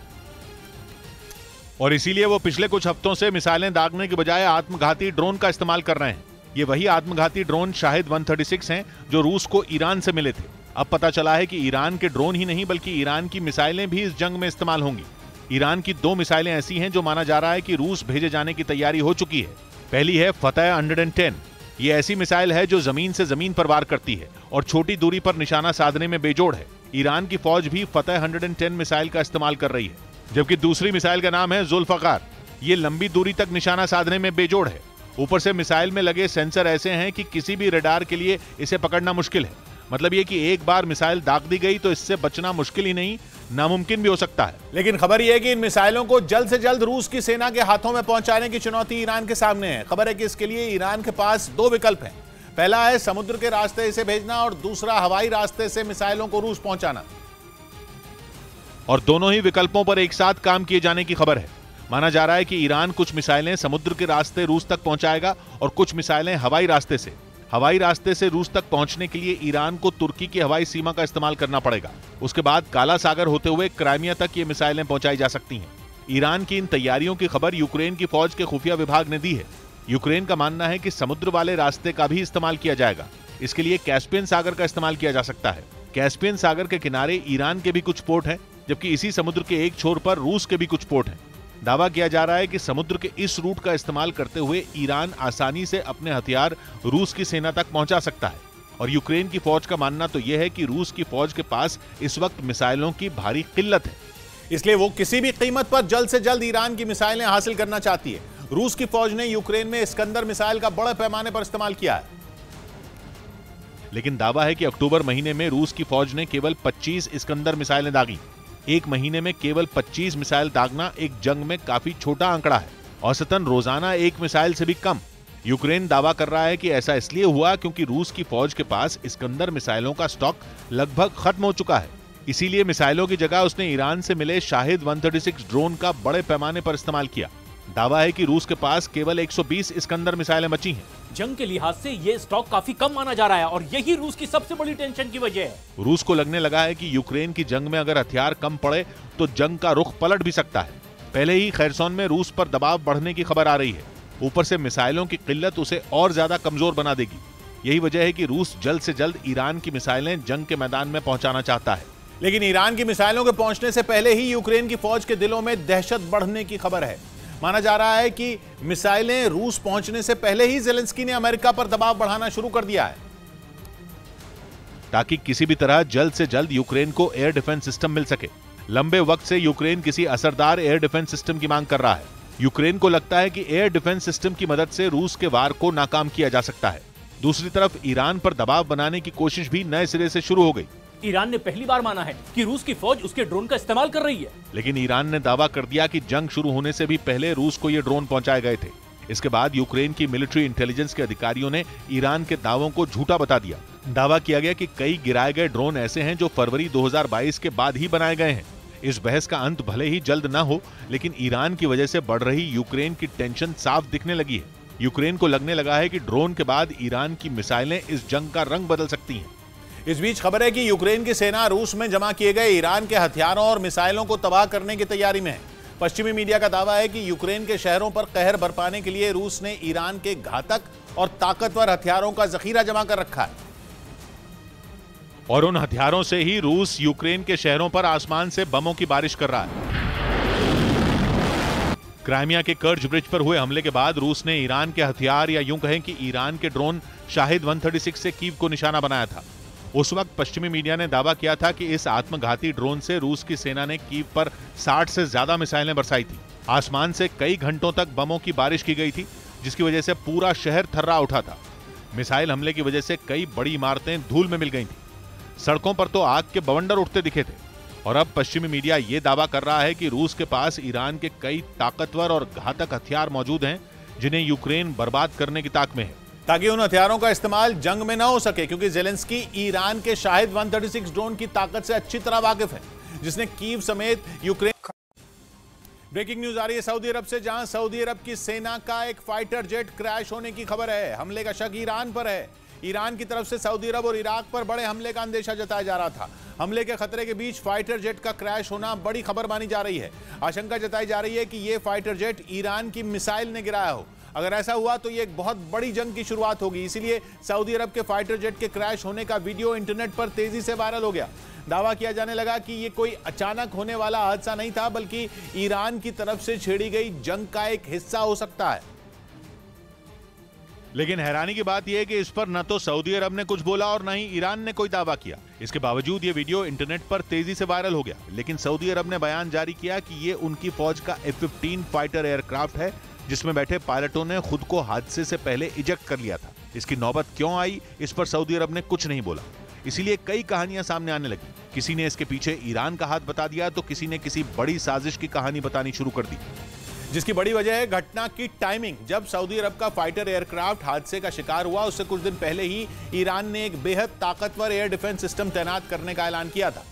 और इसीलिए वो पिछले कुछ हफ्तों से मिसाइलें दागने के बजाय आत्मघाती ड्रोन का इस्तेमाल कर रहे हैं। ये वही आत्मघाती ड्रोन शाहिद 136 हैं जो रूस को ईरान से मिले थे। अब पता चला है कि ईरान के ड्रोन ही नहीं बल्कि ईरान की मिसाइलें भी इस जंग में इस्तेमाल होंगी। ईरान की 2 मिसाइलें ऐसी हैं जो माना जा रहा है कि रूस भेजे जाने की तैयारी हो चुकी है। पहली है फतह 110। ये ऐसी मिसाइल है जो जमीन से जमीन पर वार करती है और छोटी दूरी पर निशाना साधने में बेजोड़ है। ईरान की फौज भी फतह 110 मिसाइल का इस्तेमाल कर रही है, जबकि दूसरी मिसाइल का नाम है जुल्फकार। ये लंबी दूरी तक निशाना साधने में बेजोड़ है। ऊपर से मिसाइल में लगे सेंसर ऐसे हैं कि किसी भी रडार के लिए इसे पकड़ना मुश्किल है। मतलब ये कि एक बार मिसाइल दाग दी गई तो इससे बचना मुश्किल ही नहीं, नामुमकिन भी हो सकता है। लेकिन खबर यह है कि इन मिसाइलों को जल्द से जल्द रूस की सेना के हाथों में पहुंचाने की चुनौती ईरान के सामने है। खबर है कि इसके लिए ईरान के पास 2 विकल्प हैं। पहला है समुद्र के रास्ते इसे भेजना और दूसरा हवाई रास्ते से मिसाइलों को रूस पहुंचाना। और दोनों ही विकल्पों पर एक साथ काम किए जाने की खबर है। माना जा रहा है कि ईरान कुछ मिसाइलें समुद्र के रास्ते रूस तक पहुंचाएगा और कुछ मिसाइलें हवाई रास्ते से। हवाई रास्ते से रूस तक पहुंचने के लिए ईरान को तुर्की की हवाई सीमा का इस्तेमाल करना पड़ेगा। उसके बाद काला सागर होते हुए क्राइमिया तक ये मिसाइलें पहुंचाई जा सकती हैं। ईरान की इन तैयारियों की खबर यूक्रेन की फौज के खुफिया विभाग ने दी है। यूक्रेन का मानना है कि समुद्र वाले रास्ते का भी इस्तेमाल किया जाएगा। इसके लिए कैस्पियन सागर का इस्तेमाल किया जा सकता है। कैस्पियन सागर के किनारे ईरान के भी कुछ पोर्ट हैं, जबकि इसी समुद्र के एक छोर पर रूस के भी कुछ पोर्ट हैं। दावा किया जा रहा है कि समुद्र के इस रूट का इस्तेमाल करते हुए ईरान आसानी से अपने हथियार रूस की सेना तक पहुंचा सकता है। और यूक्रेन की फौज का मानना तो यह है कि रूस की फौज के पास इस वक्त मिसाइलों की भारी किल्लत है, इसलिए वो किसी भी कीमत पर जल्द से जल्द ईरान की मिसाइलें हासिल करना चाहती है। रूस की फौज ने यूक्रेन में इस्कंदर मिसाइल का बड़े पैमाने पर इस्तेमाल किया है, लेकिन दावा है कि अक्टूबर महीने में रूस की फौज ने केवल 25 इस्कंदर मिसाइलें दागी। एक महीने में केवल 25 मिसाइल दागना एक जंग में काफी छोटा आंकड़ा है। औसतन रोजाना एक मिसाइल से भी कम। यूक्रेन दावा कर रहा है कि ऐसा इसलिए हुआ क्योंकि रूस की फौज के पास इस्कंदर मिसाइलों का स्टॉक लगभग खत्म हो चुका है। इसीलिए मिसाइलों की जगह उसने ईरान से मिले शाहिद 136 ड्रोन का बड़े पैमाने पर इस्तेमाल किया। दावा है कि रूस के पास केवल 120 इस्कंदर मिसाइलें बची हैं। जंग के लिहाज से ये स्टॉक काफी कम माना जा रहा है और यही रूस की सबसे बड़ी टेंशन की वजह है। रूस को लगने लगा है कि यूक्रेन की जंग में अगर हथियार कम पड़े तो जंग का रुख पलट भी सकता है। पहले ही खैरसोन में रूस पर दबाव बढ़ने की खबर आ रही है। ऊपर से मिसाइलों की किल्लत उसे और ज्यादा कमजोर बना देगी। यही वजह है कि रूस जल्द से जल्द ईरान की मिसाइलें जंग के मैदान में पहुंचाना चाहता है। लेकिन ईरान की मिसाइलों के पहुंचने से पहले ही यूक्रेन की फौज के दिलों में दहशत बढ़ने की खबर है। माना जा रहा है कि मिसाइलें रूस पहुंचने से पहले ही ज़ेलेंस्की ने अमेरिका पर दबाव बढ़ाना शुरू कर दिया है, ताकि किसी भी तरह जल्द से जल्द यूक्रेन को एयर डिफेंस सिस्टम मिल सके। लंबे वक्त से यूक्रेन किसी असरदार एयर डिफेंस सिस्टम की मांग कर रहा है। यूक्रेन को लगता है कि एयर डिफेंस सिस्टम की मदद से रूस के वार को नाकाम किया जा सकता है। दूसरी तरफ ईरान पर दबाव बनाने की कोशिश भी नए सिरे से शुरू हो गई। ईरान ने पहली बार माना है कि रूस की फौज उसके ड्रोन का इस्तेमाल कर रही है। लेकिन ईरान ने दावा कर दिया कि जंग शुरू होने से भी पहले रूस को ये ड्रोन पहुंचाए गए थे। इसके बाद यूक्रेन की मिलिट्री इंटेलिजेंस के अधिकारियों ने ईरान के दावों को झूठा बता दिया। दावा किया गया कि कई गिराए गए ड्रोन ऐसे हैं जो फरवरी 2022 के बाद ही बनाए गए हैं। इस बहस का अंत भले ही जल्द न हो, लेकिन ईरान की वजह से बढ़ रही यूक्रेन की टेंशन साफ दिखने लगी है। यूक्रेन को लगने लगा है कि ड्रोन के बाद ईरान की मिसाइलें इस जंग का रंग बदल सकती हैं। इस बीच खबर है कि यूक्रेन की सेना रूस में जमा किए गए ईरान के हथियारों और मिसाइलों को तबाह करने की तैयारी में है। पश्चिमी मीडिया का दावा है कि यूक्रेन के शहरों पर कहर बरपाने के लिए रूस ने ईरान के घातक और ताकतवर हथियारों का जखीरा जमा कर रखा है, और उन हथियारों से ही रूस यूक्रेन के शहरों पर आसमान से बमों की बारिश कर रहा है। क्राइमिया के कर्ज ब्रिज पर हुए हमले के बाद रूस ने ईरान के हथियार, या यूं कहें कि ईरान के ड्रोन शाहिद 136 से कीव को निशाना बनाया था। उस वक्त पश्चिमी मीडिया ने दावा किया था कि इस आत्मघाती ड्रोन से रूस की सेना ने कीव पर 60 से ज्यादा मिसाइलें बरसाई थी। आसमान से कई घंटों तक बमों की बारिश की गई थी, जिसकी वजह से पूरा शहर थर्रा उठा था। मिसाइल हमले की वजह से कई बड़ी इमारतें धूल में मिल गई थी। सड़कों पर तो आग के बवंडर उठते दिखे थे। और अब पश्चिमी मीडिया ये दावा कर रहा है कि रूस के पास ईरान के कई ताकतवर और घातक हथियार मौजूद हैं, जिन्हें यूक्रेन बर्बाद करने की ताक में है, ताकि उन हथियारों का इस्तेमाल जंग में न हो सके, क्योंकि ज़ेलेंस्की ईरान के शाहिद 136 ड्रोन की ताकत से अच्छी तरह वाकिफ है, जिसने कीव समेत यूक्रेन। ब्रेकिंग न्यूज आ रही है सऊदी अरब से, जहां सऊदी अरब की सेना का एक फाइटर जेट क्रैश होने की खबर है। हमले का शक ईरान पर है। ईरान की तरफ से सऊदी अरब और इराक पर बड़े हमले का अंदेशा जताया जा रहा था। हमले के खतरे के बीच फाइटर जेट का क्रैश होना बड़ी खबर मानी जा रही है। आशंका जताई जा रही है कि यह फाइटर जेट ईरान की मिसाइल ने गिराया हो। अगर ऐसा हुआ तो यह एक बहुत बड़ी जंग की शुरुआत होगी। इसीलिए सऊदी अरब के फाइटर जेट के क्रैश होने का वीडियो इंटरनेट पर तेजी से वायरल हो गया। दावा किया जाने लगा कि यह कोई अचानक होने वाला हादसा नहीं था, बल्कि ईरान की तरफ से छेड़ी गई जंग का एक हिस्सा हो सकता है। लेकिन हैरानी की बात यह है कि इस पर न तो सऊदी अरब ने कुछ बोला और न ही ईरान ने कोई दावा किया। इसके बावजूद ये वीडियो इंटरनेट पर तेजी से वायरल हो गया। लेकिन सऊदी अरब ने बयान जारी किया कि ये उनकी फौज का F-15 फाइटर एयरक्राफ्ट है, जिसमें बैठे पायलटों ने खुद को हादसे से पहले इजेक्ट कर लिया था। इसकी नौबत क्यों आई, इस पर सऊदी अरब ने कुछ नहीं बोला। इसीलिए कई कहानियां सामने आने लगी। किसी ने इसके पीछे ईरान का हाथ बता दिया, तो किसी ने किसी बड़ी साजिश की कहानी बतानी शुरू कर दी, जिसकी बड़ी वजह है घटना की टाइमिंग। जब सऊदी अरब का फाइटर एयरक्राफ्ट हादसे का शिकार हुआ, उससे कुछ दिन पहले ही ईरान ने एक बेहद ताकतवर एयर डिफेंस सिस्टम तैनात करने का ऐलान किया था,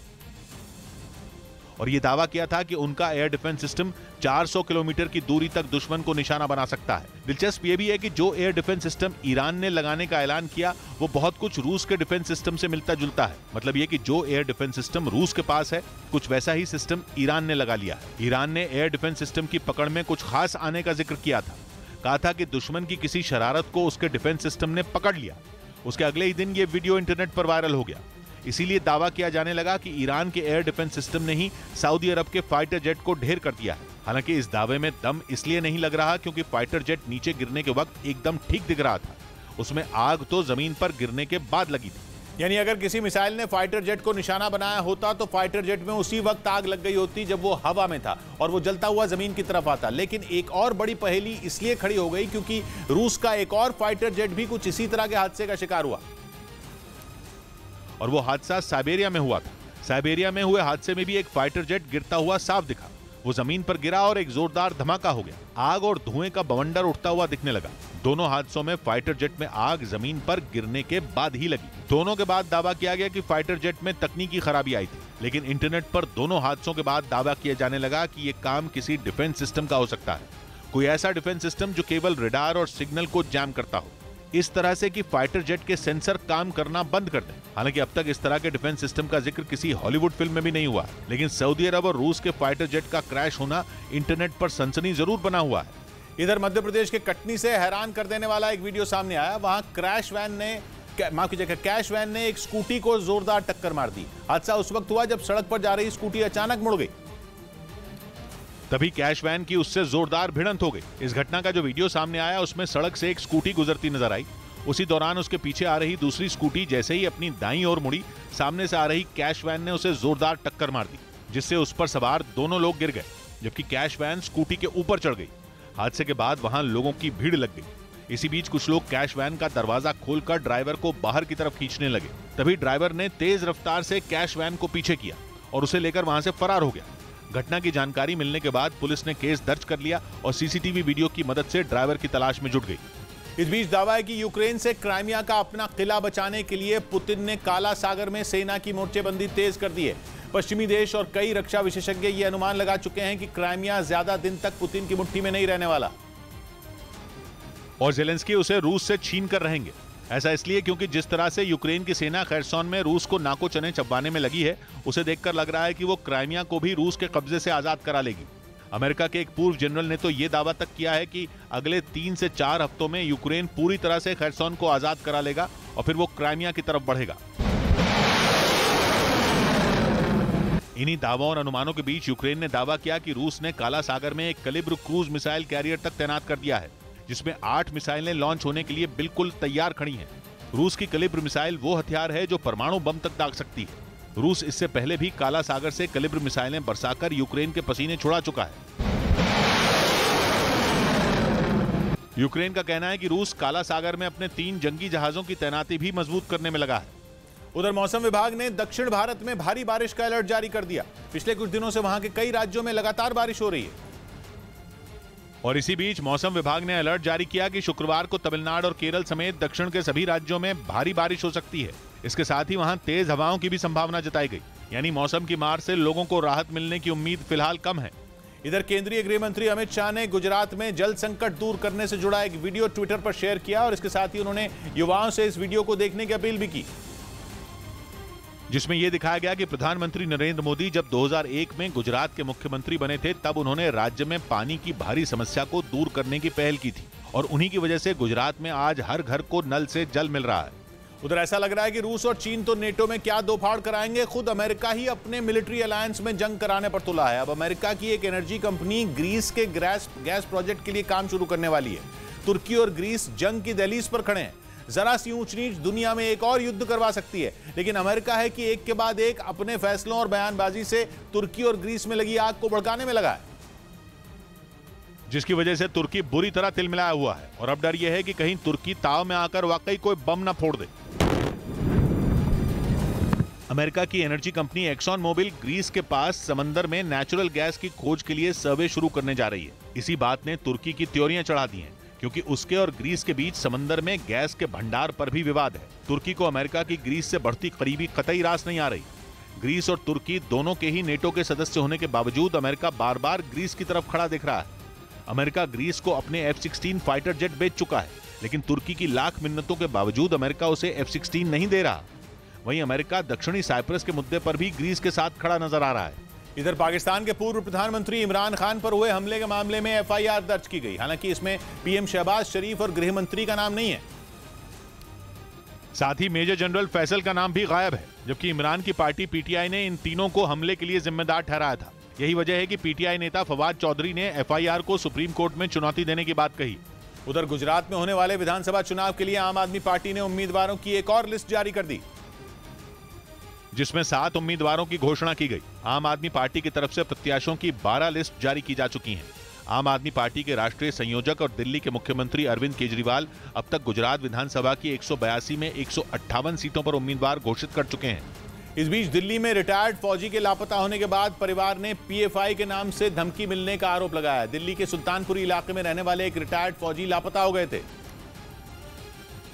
और यह दावा किया था कि उनका एयर डिफेंस सिस्टम 400 किलोमीटर की दूरी तक दुश्मन को निशाना बना सकता है। दिलचस्प यह भी है कि जो एयर डिफेंस सिस्टम ईरान ने लगाने का ऐलान किया, वो बहुत कुछ रूस के डिफेंस सिस्टम से मिलता जुलता है। मतलब यह कि जो एयर डिफेंस सिस्टम रूस के पास है, कुछ वैसा ही सिस्टम ईरान ने लगा लिया है। ईरान ने एयर डिफेंस सिस्टम की पकड़ में कुछ खास आने का जिक्र किया था। कहा था कि दुश्मन की किसी शरारत को उसके डिफेंस सिस्टम ने पकड़ लिया। उसके अगले ही दिन ये वीडियो इंटरनेट पर वायरल हो गया। इसीलिए दावा किया जाने लगा कि ईरान के एयर डिफेंस सिस्टम ने ही सऊदी अरब के फाइटर जेट को ढेर कर दिया है। हालांकि इस दावे में दम इसलिए नहीं लग रहा क्योंकि फाइटर जेट नीचे गिरने के वक्त एकदम ठीक दिख रहा था। उसमें आग तो जमीन पर गिरने के बाद लगी थी। यानी अगर किसी मिसाइल ने फाइटर जेट को निशाना बनाया होता तो फाइटर जेट में उसी वक्त आग लग गई होती जब वो हवा में था और वो जलता हुआ जमीन की तरफ आता। लेकिन एक और बड़ी पहेली इसलिए खड़ी हो गई क्योंकि रूस का एक और फाइटर जेट भी कुछ इसी तरह के हादसे का शिकार हुआ, और वो हादसा साइबेरिया में हुआ था। साइबेरिया में हुए हादसे में भी एक फाइटर जेट गिरता हुआ साफ दिखा। वो जमीन पर गिरा और एक जोरदार धमाका हो गया। आग और धुएं का बवंडर उठता हुआ दिखने लगा। दोनों हादसों में फाइटर जेट में आग जमीन पर गिरने के बाद ही लगी। दोनों के बाद दावा किया गया कि फाइटर जेट में तकनीकी खराबी आई थी। लेकिन इंटरनेट पर दोनों हादसों के बाद दावा किया जाने लगा कि ये काम किसी डिफेंस सिस्टम का हो सकता है। कोई ऐसा डिफेंस सिस्टम जो केवल रडार और सिग्नल को जैम करता हो, इस तरह से कि फाइटर जेट के सेंसर काम करना बंद कर दें। हालांकि अब तक इस तरह के डिफेंस सिस्टम का जिक्र किसी हॉलीवुड फिल्म में भी नहीं हुआ, लेकिन सऊदी अरब और रूस के फाइटर जेट का क्रैश होना इंटरनेट पर सनसनी जरूर बना हुआ है। इधर मध्य प्रदेश के कटनी से हैरान कर देने वाला एक वीडियो सामने आया। वहां कैश वैन ने एक स्कूटी को जोरदार टक्कर मार दी। हादसा उस वक्त हुआ जब सड़क पर जा रही स्कूटी अचानक मुड़ गई। तभी कैश वैन की उससे जोरदार भिड़ंत हो गई। इस घटना का जो वीडियो सामने आया उसमें सड़क से एक स्कूटी गुजरती नजर आई। उसी दौरान उसके पीछे आ रही दूसरी स्कूटी जैसे ही अपनी दाईं ओर मुड़ी, सामने से आ रही कैश वैन ने उसे जोरदार टक्कर मार दी, जिससे उस पर सवार दोनों लोग गिर गए, जबकि कैश वैन स्कूटी के ऊपर चढ़ गई। हादसे के बाद वहां लोगों की भीड़ लग गई। इसी बीच कुछ लोग कैश वैन का दरवाजा खोलकर ड्राइवर को बाहर की तरफ खींचने लगे। तभी ड्राइवर ने तेज रफ्तार से कैश वैन को पीछे किया और उसे लेकर वहां से फरार हो गया। घटना की जानकारी मिलने के बाद पुलिस ने केस दर्ज कर लिया और सीसीटीवी वीडियो की मदद से ड्राइवर की तलाश में जुट गई। इस बीच दावा है कि यूक्रेन से क्राइमिया का अपना किला बचाने के लिए पुतिन ने काला सागर में सेना की मोर्चेबंदी तेज कर दी है। पश्चिमी देश और कई रक्षा विशेषज्ञ ये अनुमान लगा चुके हैं कि क्राइमिया ज्यादा दिन तक पुतिन की मुट्ठी में नहीं रहने वाला और जेलेंस्की उसे रूस से छीन कर रहेंगे। ऐसा इसलिए क्योंकि जिस तरह से यूक्रेन की सेना खैरसोन में रूस को नाको चने चबवाने में लगी है, उसे देखकर लग रहा है कि वो क्राइमिया को भी रूस के कब्जे से आजाद करा लेगी। अमेरिका के एक पूर्व जनरल ने तो ये दावा तक किया है कि अगले 3 से 4 हफ्तों में यूक्रेन पूरी तरह से खैरसोन को आजाद करा लेगा और फिर वो क्राइमिया की तरफ बढ़ेगा। इन्हीं दावों और अनुमानों के बीच यूक्रेन ने दावा किया कि रूस ने काला सागर में एक कैलिब्र क्रूज मिसाइल कैरियर तक तैनात कर दिया है, जिसमें 8 मिसाइलें लॉन्च होने के लिए बिल्कुल तैयार खड़ी हैं। रूस की कैलिब्र मिसाइल वो हथियार है जो परमाणु बम तक दाग सकती है। रूस इससे पहले भी काला सागर से कैलिब्र मिसाइलें बरसाकर यूक्रेन के पसीने छुड़ा चुका है। यूक्रेन का कहना है कि रूस काला सागर में अपने 3 जंगी जहाजों की तैनाती भी मजबूत करने में लगा है। उधर मौसम विभाग ने दक्षिण भारत में भारी बारिश का अलर्ट जारी कर दिया। पिछले कुछ दिनों से वहां के कई राज्यों में लगातार बारिश हो रही है। और इसी बीच मौसम विभाग ने अलर्ट जारी किया कि शुक्रवार को तमिलनाडु और केरल समेत दक्षिण के सभी राज्यों में भारी बारिश हो सकती है। इसके साथ ही वहां तेज हवाओं की भी संभावना जताई गई, यानी मौसम की मार से लोगों को राहत मिलने की उम्मीद फिलहाल कम है। इधर केंद्रीय गृह मंत्री अमित शाह ने गुजरात में जल संकट दूर करने से जुड़ा एक वीडियो ट्विटर पर शेयर किया और इसके साथ ही उन्होंने युवाओं से इस वीडियो को देखने की अपील भी की, जिसमें यह दिखाया गया कि प्रधानमंत्री नरेंद्र मोदी जब 2001 में गुजरात के मुख्यमंत्री बने थे, तब उन्होंने राज्य में पानी की भारी समस्या को दूर करने की पहल की थी और उन्हीं की वजह से गुजरात में आज हर घर को नल से जल मिल रहा है। उधर ऐसा लग रहा है कि रूस और चीन तो नेटो में क्या दो फाड़ कराएंगे, खुद अमेरिका ही अपने मिलिट्री अलायंस में जंग कराने पर तुला है। अब अमेरिका की एक एनर्जी कंपनी ग्रीस के गैस प्रोजेक्ट के लिए काम शुरू करने वाली है। तुर्की और ग्रीस जंग की दहलीज पर खड़े हैं। जरा सी ऊंच नीच दुनिया में एक और युद्ध करवा सकती है, लेकिन अमेरिका है कि एक के बाद एक अपने फैसलों और बयानबाजी से तुर्की और ग्रीस में लगी आग को भड़काने में लगा है, जिसकी वजह से तुर्की बुरी तरह तिलमिलाया हुआ है और अब डर यह है कि कहीं तुर्की ताव में आकर वाकई कोई बम न फोड़ दे। अमेरिका की energy company Exxon Mobil Greece के पास समंदर में नेचुरल गैस की खोज के लिए सर्वे शुरू करने जा रही है। इसी बात ने तुर्की की त्योरियां चढ़ा दी हैं, क्योंकि उसके और ग्रीस के बीच समंदर में गैस के भंडार पर भी विवाद है। तुर्की को अमेरिका की ग्रीस से बढ़ती करीबी कतई रास नहीं आ रही। ग्रीस और तुर्की दोनों के ही नेटो के सदस्य होने के बावजूद अमेरिका बार बार ग्रीस की तरफ खड़ा दिख रहा है। अमेरिका ग्रीस को अपने F-16 फाइटर जेट बेच चुका है, लेकिन तुर्की की लाख मिन्नतों के बावजूद अमेरिका उसे F-16 नहीं दे रहा। वहीं अमेरिका दक्षिणी साइप्रस के मुद्दे पर भी ग्रीस के साथ खड़ा नजर आ रहा है। इधर पाकिस्तान के पूर्व प्रधानमंत्री इमरान खान पर हुए हमले के मामले में FIR दर्ज की गई। हालांकि इसमें पीएम शहबाज शरीफ और गृह मंत्री का नाम नहीं है। साथ ही मेजर जनरल फैसल का नाम भी गायब है, जबकि इमरान की पार्टी PTI ने इन तीनों को हमले के लिए जिम्मेदार ठहराया था। यही वजह है कि PTI नेता फवाद चौधरी ने FIR को सुप्रीम कोर्ट में चुनौती देने की बात कही। उधर गुजरात में होने वाले विधानसभा चुनाव के लिए आम आदमी पार्टी ने उम्मीदवारों की एक और लिस्ट जारी कर दी, जिसमें 7 उम्मीदवारों की घोषणा की गई। आम आदमी पार्टी की तरफ से प्रत्याशियों की 12 लिस्ट जारी की जा चुकी हैं। आम आदमी पार्टी के राष्ट्रीय संयोजक और दिल्ली के मुख्यमंत्री अरविंद केजरीवाल अब तक गुजरात विधानसभा की 182 में 158 सीटों पर उम्मीदवार घोषित कर चुके हैं। इस बीच दिल्ली में रिटायर्ड फौजी के लापता होने के बाद परिवार ने PFI के नाम से धमकी मिलने का आरोप लगाया। दिल्ली के सुल्तानपुरी इलाके में रहने वाले एक रिटायर्ड फौजी लापता हो गए थे,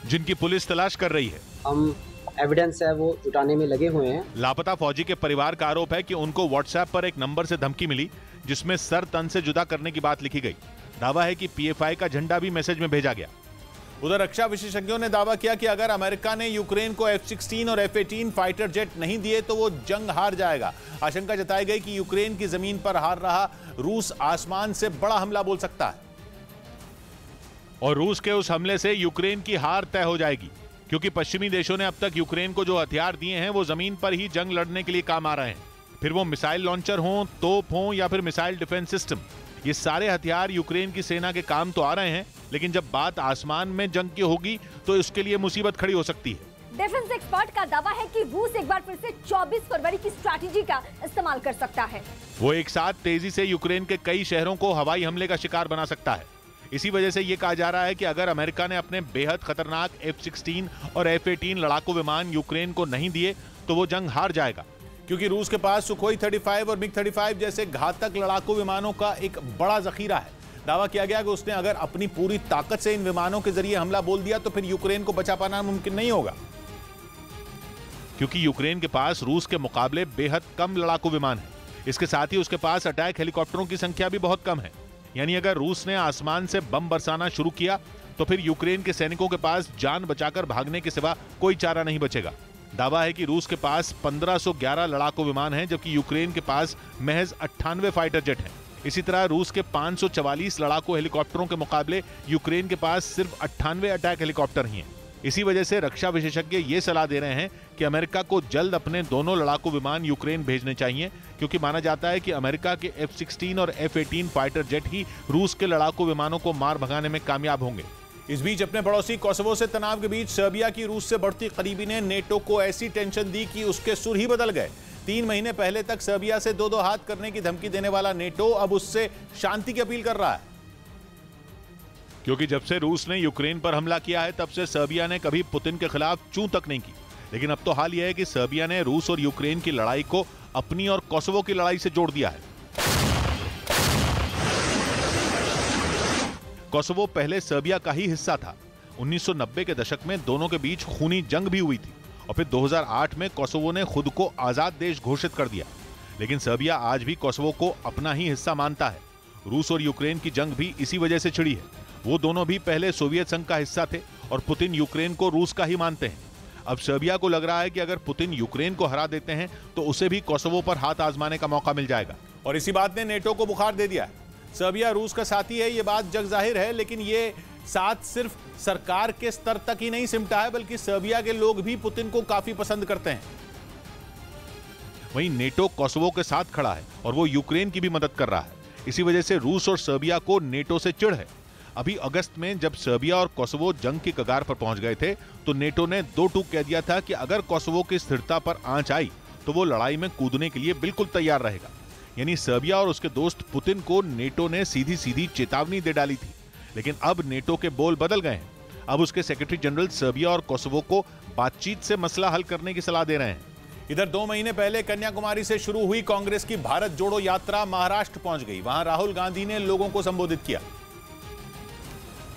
जिनकी पुलिस तलाश कर रही है। हम एविडेंस है वो जुटाने में लगे हुए हैं। लापता फौजी के परिवार का आरोप है कि उनको व्हाट्सएप पर एक नंबर से धमकी मिली, जिसमें सर तन से जुदा करने की बात लिखी गई। दावा है कि PFI का झंडा भी मैसेज में भेजा गया। उधर रक्षा विशेषज्ञों ने दावा किया कि अगर अमेरिका ने यूक्रेन को F-16 और F-18 फाइटर जेट नहीं दिए तो वो जंग हार जाएगा। आशंका जताई गई कि यूक्रेन की जमीन पर हार रहा रूस आसमान से बड़ा हमला बोल सकता है। और रूस के उस हमले से यूक्रेन की हार तय हो जाएगी, क्योंकि पश्चिमी देशों ने अब तक यूक्रेन को जो हथियार दिए हैं वो जमीन पर ही जंग लड़ने के लिए काम आ रहे हैं। फिर वो मिसाइल लॉन्चर हों, तोप हों या फिर मिसाइल डिफेंस सिस्टम, ये सारे हथियार यूक्रेन की सेना के काम तो आ रहे हैं, लेकिन जब बात आसमान में जंग की होगी तो इसके लिए मुसीबत खड़ी हो सकती है। डिफेंस एक्सपर्ट का दावा है कि रूस एक बार फिर से 24 फरवरी की स्ट्रैटेजी का इस्तेमाल कर सकता है। वो एक साथ तेजी से यूक्रेन के कई शहरों को हवाई हमले का शिकार बना सकता है। इसी वजह से ये कहा जा रहा है कि अगर अमेरिका ने अपने बेहद खतरनाक F-16 और F-18 लड़ाकू विमान यूक्रेन को नहीं दिए तो वो जंग हार जाएगा, क्योंकि रूस के पास सुखोई 35 और MiG-35 जैसे घातक लड़ाकू विमानों का एक बड़ा जखीरा है। दावा किया गया कि उसने अगर अपनी पूरी ताकत से इन विमानों के जरिए हमला बोल दिया तो फिर यूक्रेन को बचा पाना मुमकिन नहीं होगा, क्योंकि यूक्रेन के पास रूस के मुकाबले बेहद कम लड़ाकू विमान है। इसके साथ ही उसके पास अटैक हेलीकॉप्टरों की संख्या भी बहुत कम है। यानी अगर रूस ने आसमान से बम बरसाना शुरू किया तो फिर यूक्रेन के सैनिकों के पास जान बचाकर भागने के सिवा कोई चारा नहीं बचेगा। दावा है कि रूस के पास 1511 लड़ाकू विमान हैं, जबकि यूक्रेन के पास महज 98 फाइटर जेट हैं। इसी तरह रूस के 544 लड़ाकू हेलीकॉप्टरों के मुकाबले यूक्रेन के पास सिर्फ 98 अटैक हेलीकॉप्टर ही हैं। इसी वजह से रक्षा विशेषज्ञ ये सलाह दे रहे हैं कि अमेरिका को जल्द अपने दोनों लड़ाकू विमान यूक्रेन भेजने चाहिए, क्योंकि माना जाता है कि अमेरिका के F-16 और F-18 फाइटर जेट ही रूस के लड़ाकू विमानों को मार भगाने में कामयाब होंगे। इस बीच अपने पड़ोसी कोसोवो से तनाव के बीच सर्बिया की रूस से बढ़ती करीबी ने नेटो को ऐसी टेंशन दी कि उसके सुर ही बदल गए। 3 महीने पहले तक सर्बिया से 2-2 हाथ करने की धमकी देने वाला नेटो अब उससे शांति की अपील कर रहा है, क्योंकि जब से रूस ने यूक्रेन पर हमला किया है तब से सर्बिया ने कभी पुतिन के खिलाफ चूं तक नहीं की। लेकिन अब तो हाल यह है कि सर्बिया ने रूस और यूक्रेन की लड़ाई को अपनी और कोसोवो की लड़ाई से जोड़ दिया है। कोसोवो पहले सर्बिया का ही हिस्सा था। 1990 के दशक में दोनों के बीच खूनी जंग भी हुई थी और फिर 2008 में कोसोवो ने खुद को आजाद देश घोषित कर दिया। लेकिन सर्बिया आज भी कोसोवो को अपना ही हिस्सा मानता है। रूस और यूक्रेन की जंग भी इसी वजह से छिड़ी है। वो दोनों भी पहले सोवियत संघ का हिस्सा थे और पुतिन यूक्रेन को रूस का ही मानते हैं। अब सर्बिया को लग रहा है कि अगर पुतिन यूक्रेन को हरा देते हैं तो उसे भी कोसोवो पर हाथ आजमाने का मौका मिल जाएगा। और इसी बात ने नेटो को बुखार दे दिया है। सर्बिया रूस का साथी है, ये बात जग जाहिर है, लेकिन ये साथ सिर्फ सरकार के स्तर तक ही नहीं सिमटा है, बल्कि सर्बिया के लोग भी पुतिन को काफी पसंद करते हैं। वहीं नेटो कोसोवो के साथ खड़ा है और वो यूक्रेन की भी मदद कर रहा है। इसी वजह से रूस और सर्बिया को नेटो से चिढ़ है। अभी अगस्त में जब सर्बिया और कोसोवो जंग की कगार पर पहुंच गए थे तो नेटो ने 2 टूक कह दिया था कि अगर कोसोवो की स्थिरता पर आंच आई तो वो लड़ाई में कूदने के लिए बिल्कुल तैयार रहेगा। यानी सर्बिया और उसके दोस्त पुतिन को नेटो ने सीधी सीधी चेतावनी दे डाली थी। लेकिन अब नेटो के बोल बदल गए हैं। अब उसके सेक्रेटरी जनरल सर्बिया और कोसोवो को बातचीत से मसला हल करने की सलाह दे रहे हैं। इधर 2 महीने पहले कन्याकुमारी से शुरू हुई कांग्रेस की भारत जोड़ो यात्रा महाराष्ट्र पहुंच गई। वहां राहुल गांधी ने लोगों को संबोधित किया,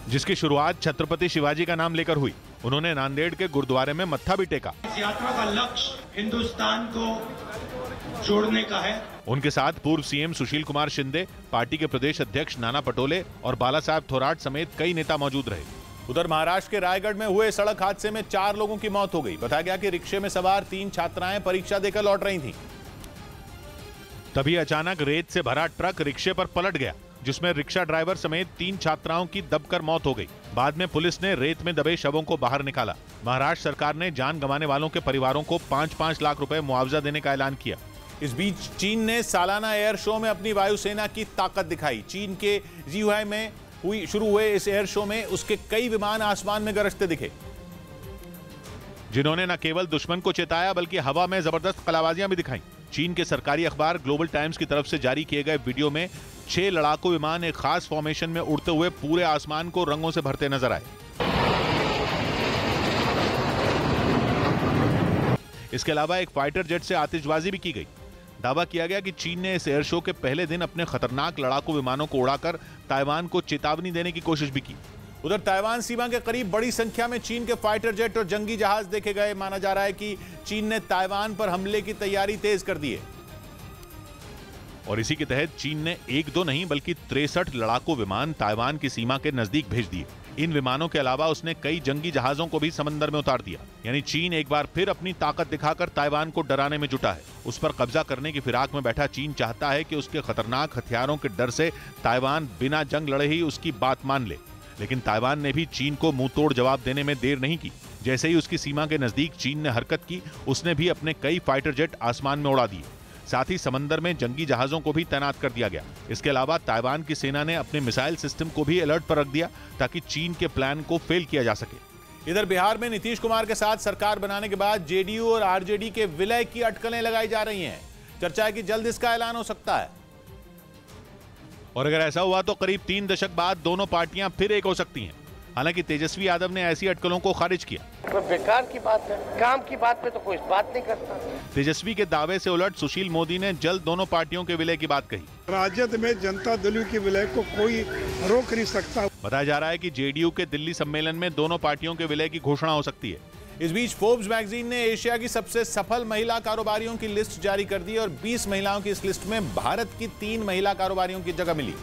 जिसकी शुरुआत छत्रपति शिवाजी का नाम लेकर हुई। उन्होंने नांदेड़ के गुरुद्वारे में मत्था भी टेका। इस यात्रा का लक्ष्य हिंदुस्तान को जोड़ने का है। उनके साथ पूर्व सीएम सुशील कुमार शिंदे, पार्टी के प्रदेश अध्यक्ष नाना पटोले और बाला साहब थोराट समेत कई नेता मौजूद रहे। उधर महाराष्ट्र के रायगढ़ में हुए सड़क हादसे में 4 लोगों की मौत हो गई। बताया गया कि रिक्शे में सवार 3 छात्राएं परीक्षा देकर लौट रही थीं। तभी अचानक रेत से भरा ट्रक रिक्शे पर पलट गया, जिसमें रिक्शा ड्राइवर समेत 3 छात्राओं की दबकर मौत हो गई। बाद में पुलिस ने रेत में दबे शवों को बाहर निकाला। महाराष्ट्र सरकार ने जान गंवाने वालों के परिवारों को 5-5 लाख रुपए मुआवजा देने का ऐलान किया। इस बीच चीन ने सालाना एयर शो में अपनी वायुसेना की ताकत दिखाई। चीन के जिहुआई में शुरू हुए इस एयर शो में उसके कई विमान आसमान में गरजते दिखे, जिन्होंने न केवल दुश्मन को चेताया बल्कि हवा में जबरदस्त कलाबाजियां भी दिखाई। चीन के सरकारी अखबार ग्लोबल टाइम्स की तरफ से जारी किए गए वीडियो में 6 लड़ाकू विमान एक खास फॉर्मेशन में उड़ते हुए पूरे आसमान को रंगों से भरते नजर आए। इसके अलावा एक फाइटर जेट से आतिशबाजी भी की गई। दावा किया गया कि चीन ने इस एयर शो के पहले दिन अपने खतरनाक लड़ाकू विमानों को उड़ाकर ताइवान को चेतावनी देने की कोशिश भी की। उधर ताइवान सीमा के करीब बड़ी संख्या में चीन के फाइटर जेट और जंगी जहाज देखे गए। माना जा रहा है कि चीन ने ताइवान पर हमले की तैयारी तेज कर दी है। और इसी के तहत चीन ने 1-2 नहीं बल्कि 63 लड़ाकू विमान ताइवान की सीमा के नजदीक भेज दिए। इन विमानों के अलावा उसने कई जंगी जहाजों को भी समंदर में उतार दिया। यानी चीन एक बार फिर अपनी ताकत दिखाकर ताइवान को डराने में जुटा है। उस पर कब्जा करने की फिराक में बैठा चीन चाहता है कि उसके खतरनाक हथियारों के डर से ताइवान बिना जंग लड़े ही उसकी बात मान ले। लेकिन ताइवान ने भी चीन को मुंह तोड़ जवाब देने में देर नहीं की। जैसे ही उसकी सीमा के नजदीक चीन ने हरकत की, उसने भी अपने कई फाइटर जेट आसमान में उड़ा दिए। साथ ही समंदर में जंगी जहाजों को भी तैनात कर दिया गया। इसके अलावा ताइवान की सेना ने अपने मिसाइल सिस्टम को भी अलर्ट पर रख दिया ताकि चीन के प्लान को फेल किया जा सके। इधर बिहार में नीतीश कुमार के साथ सरकार बनाने के बाद जेडीयू और आरजेडी के विलय की अटकलें लगाई जा रही हैं। चर्चा है कि जल्द इसका ऐलान हो सकता है और अगर ऐसा हुआ तो करीब 3 दशक बाद दोनों पार्टियां फिर एक हो सकती हैं। हालांकि तेजस्वी यादव ने ऐसी अटकलों को खारिज किया। तो बेकार की बात है, काम की बात पे तो कोई बात नहीं करता। तेजस्वी के दावे से उलट सुशील मोदी ने जल्द दोनों पार्टियों के विलय की बात कही। राजद में जनता दल के विलय को कोई रोक नहीं सकता। बताया जा रहा है कि जेडीयू के दिल्ली सम्मेलन में दोनों पार्टियों के विलय की घोषणा हो सकती है। इस बीच फोर्ब्स मैगजीन ने एशिया की सबसे सफल महिला कारोबारियों की लिस्ट जारी कर दी और 20 महिलाओं की इस लिस्ट में भारत की 3 महिला कारोबारियों की जगह मिली,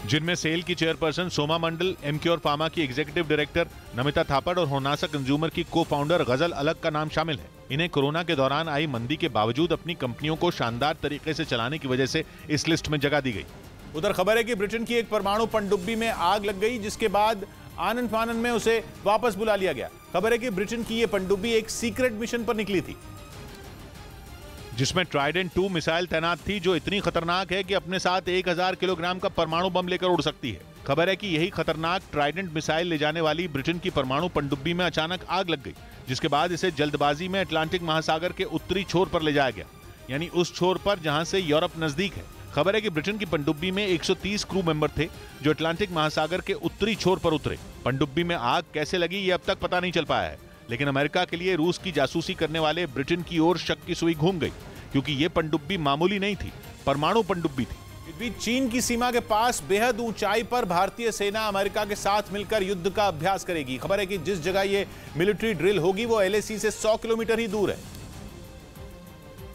जिनमें सेल की चेयरपर्सन सोमा मंडल, एमक्योर फार्मा की एग्जीक्यूटिव डायरेक्टर नमिता थापड़ और होनासा कंज्यूमर की को फाउंडर गजल अलग का नाम शामिल है। इन्हें कोरोना के दौरान आई मंदी के बावजूद अपनी कंपनियों को शानदार तरीके से चलाने की वजह से इस लिस्ट में जगह दी गई। उधर खबर है कि ब्रिटेन की एक परमाणु पनडुब्बी में आग लग गई, जिसके बाद आनन फानन में उसे वापस बुला लिया गया। खबर है कि ब्रिटेन की यह पनडुब्बी एक सीक्रेट मिशन पर निकली थी, जिसमें ट्राइडेंट 2 मिसाइल तैनात थी, जो इतनी खतरनाक है कि अपने साथ 1000 किलोग्राम का परमाणु बम लेकर उड़ सकती है। खबर है कि यही खतरनाक ट्राइडेंट मिसाइल ले जाने वाली ब्रिटेन की परमाणु पनडुब्बी में अचानक आग लग गई, जिसके बाद इसे जल्दबाजी में अटलांटिक महासागर के उत्तरी छोर पर ले जाया गया, यानी उस छोर पर जहां से यूरोप नजदीक है। खबर है कि ब्रिटेन की पनडुब्बी में 130 क्रू मेंबर थे, जो अटलांटिक महासागर के उत्तरी छोर पर उतरे। पनडुब्बी में आग कैसे लगी ये अब तक पता नहीं चल पाया है, लेकिन अमेरिका के लिए रूस की जासूसी करने वाले ब्रिटेन की ओर शक की सुई घूम गई, क्योंकि ये पनडुब्बी मामूली नहीं थी, परमाणु पनडुब्बी थी। इस बीच चीन की सीमा के पास बेहद ऊंचाई पर भारतीय सेना अमेरिका के साथ मिलकर युद्ध का अभ्यास करेगी। खबर है कि जिस जगह ये मिलिट्री ड्रिल होगी वो LAC से 100 किलोमीटर ही दूर है,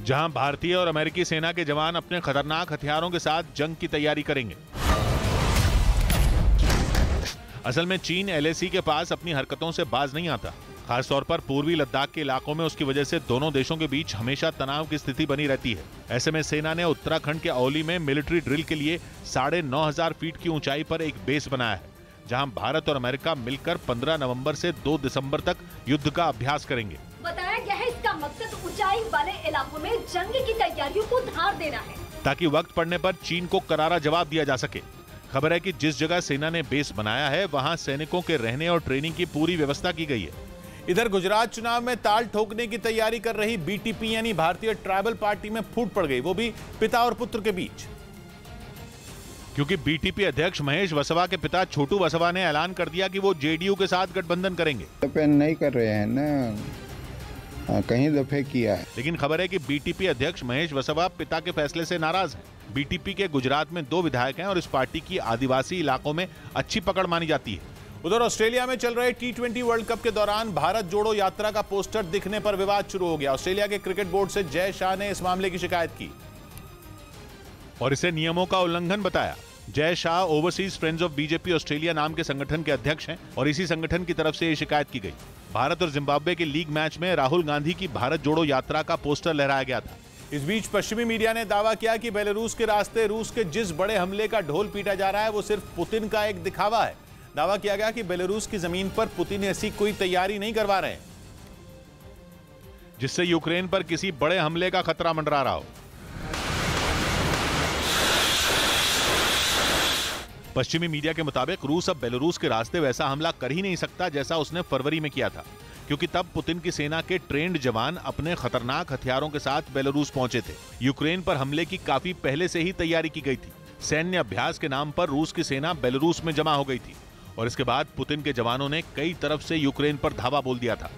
जहां भारतीय और अमेरिकी सेना के जवान अपने खतरनाक हथियारों के साथ जंग की तैयारी करेंगे। असल में चीन LAC के पास अपनी हरकतों से बाज नहीं आता, खासतौर पर पूर्वी लद्दाख के इलाकों में उसकी वजह से दोनों देशों के बीच हमेशा तनाव की स्थिति बनी रहती है। ऐसे में सेना ने उत्तराखंड के औली में मिलिट्री ड्रिल के लिए 9,500 फीट की ऊंचाई पर एक बेस बनाया है, जहां भारत और अमेरिका मिलकर 15 नवंबर से 2 दिसंबर तक युद्ध का अभ्यास करेंगे। बताया गया है इसका मकसद ऊंचाई वाले इलाकों में जंग की तैयारियों को धार देना है, ताकि वक्त पड़ने पर चीन को करारा जवाब दिया जा सके। खबर है कि जिस जगह सेना ने बेस बनाया है वहां सैनिकों के रहने और ट्रेनिंग की पूरी व्यवस्था की गई है। इधर गुजरात चुनाव में ताल ठोकने की तैयारी कर रही BTP यानी भारतीय ट्राइबल पार्टी में फूट पड़ गई, वो भी पिता और पुत्र के बीच, क्योंकि BTP अध्यक्ष महेश वसवा के पिता छोटू वसवा ने ऐलान कर दिया कि वो JDU के साथ गठबंधन करेंगे। नहीं कर रहे हैं ना, कहीं दफे किया है। लेकिन खबर है कि BTP अध्यक्ष महेश वसवा पिता के फैसले से नाराज हैं। BTP के गुजरात में 2 विधायक हैं और इस पार्टी की आदिवासी इलाकों में अच्छी पकड़ मानी जाती है। उधर ऑस्ट्रेलिया में चल रहे T20 वर्ल्ड कप के दौरान भारत जोड़ो यात्रा का पोस्टर दिखने पर विवाद शुरू हो गया। ऑस्ट्रेलिया के क्रिकेट बोर्ड से जय शाह ने इस मामले की शिकायत की और इसे नियमों का उल्लंघन बताया। Jay Shah overseas friends of BJP Australia नाम के संगठन के अध्यक्ष हैं और इसी संगठन की तरफ से ये शिकायत की गई। भारत और जिम्बाब्वे के लीग मैच में राहुल गांधी की भारत जोड़ो यात्रा का पोस्टर लहराया गया था। इस बीच पश्चिमी मीडिया ने दावा किया कि बेलारूस के रास्ते रूस के जिस बड़े हमले का ढोल पीटा जा रहा है वो सिर्फ पुतिन का एक दिखावा है। दावा किया गया कि बेलारूस की जमीन पर पुतिन ऐसी कोई तैयारी नहीं करवा रहे हैं जिससे यूक्रेन पर किसी बड़े हमले का खतरा मंडरा रहा हो। पश्चिमी मीडिया के मुताबिक रूस अब बेलारूस के रास्ते वैसा हमला कर ही नहीं सकता जैसा उसने फरवरी में किया था, क्योंकि तब पुतिन की सेना के ट्रेंड जवान अपने खतरनाक हथियारों के साथ बेलारूस पहुंचे थे। यूक्रेन पर हमले की काफी पहले से ही तैयारी की गई थी। सैन्य अभ्यास के नाम पर रूस की सेना बेलारूस में जमा हो गई थी और इसके बाद पुतिन के जवानों ने कई तरफ से यूक्रेन पर धावा बोल दिया था।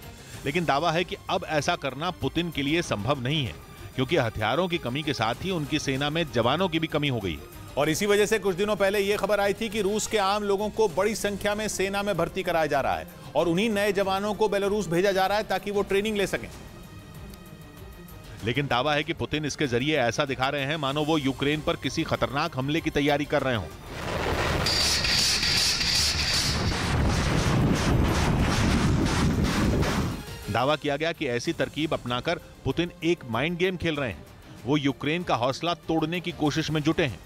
लेकिन दावा है कि अब ऐसा करना पुतिन के लिए संभव नहीं है, क्योंकि हथियारों की कमी के साथ ही उनकी सेना में जवानों की भी कमी हो गई है। और इसी वजह से कुछ दिनों पहले यह खबर आई थी कि रूस के आम लोगों को बड़ी संख्या में सेना में भर्ती कराया जा रहा है और उन्हीं नए जवानों को बेलारूस भेजा जा रहा है ताकि वो ट्रेनिंग ले सकें। लेकिन दावा है कि पुतिन इसके जरिए ऐसा दिखा रहे हैं मानो वो यूक्रेन पर किसी खतरनाक हमले की तैयारी कर रहे हों। दावा किया गया कि ऐसी तरकीब अपनाकर पुतिन एक माइंड गेम खेल रहे हैं। वो यूक्रेन का हौसला तोड़ने की कोशिश में जुटे हैं,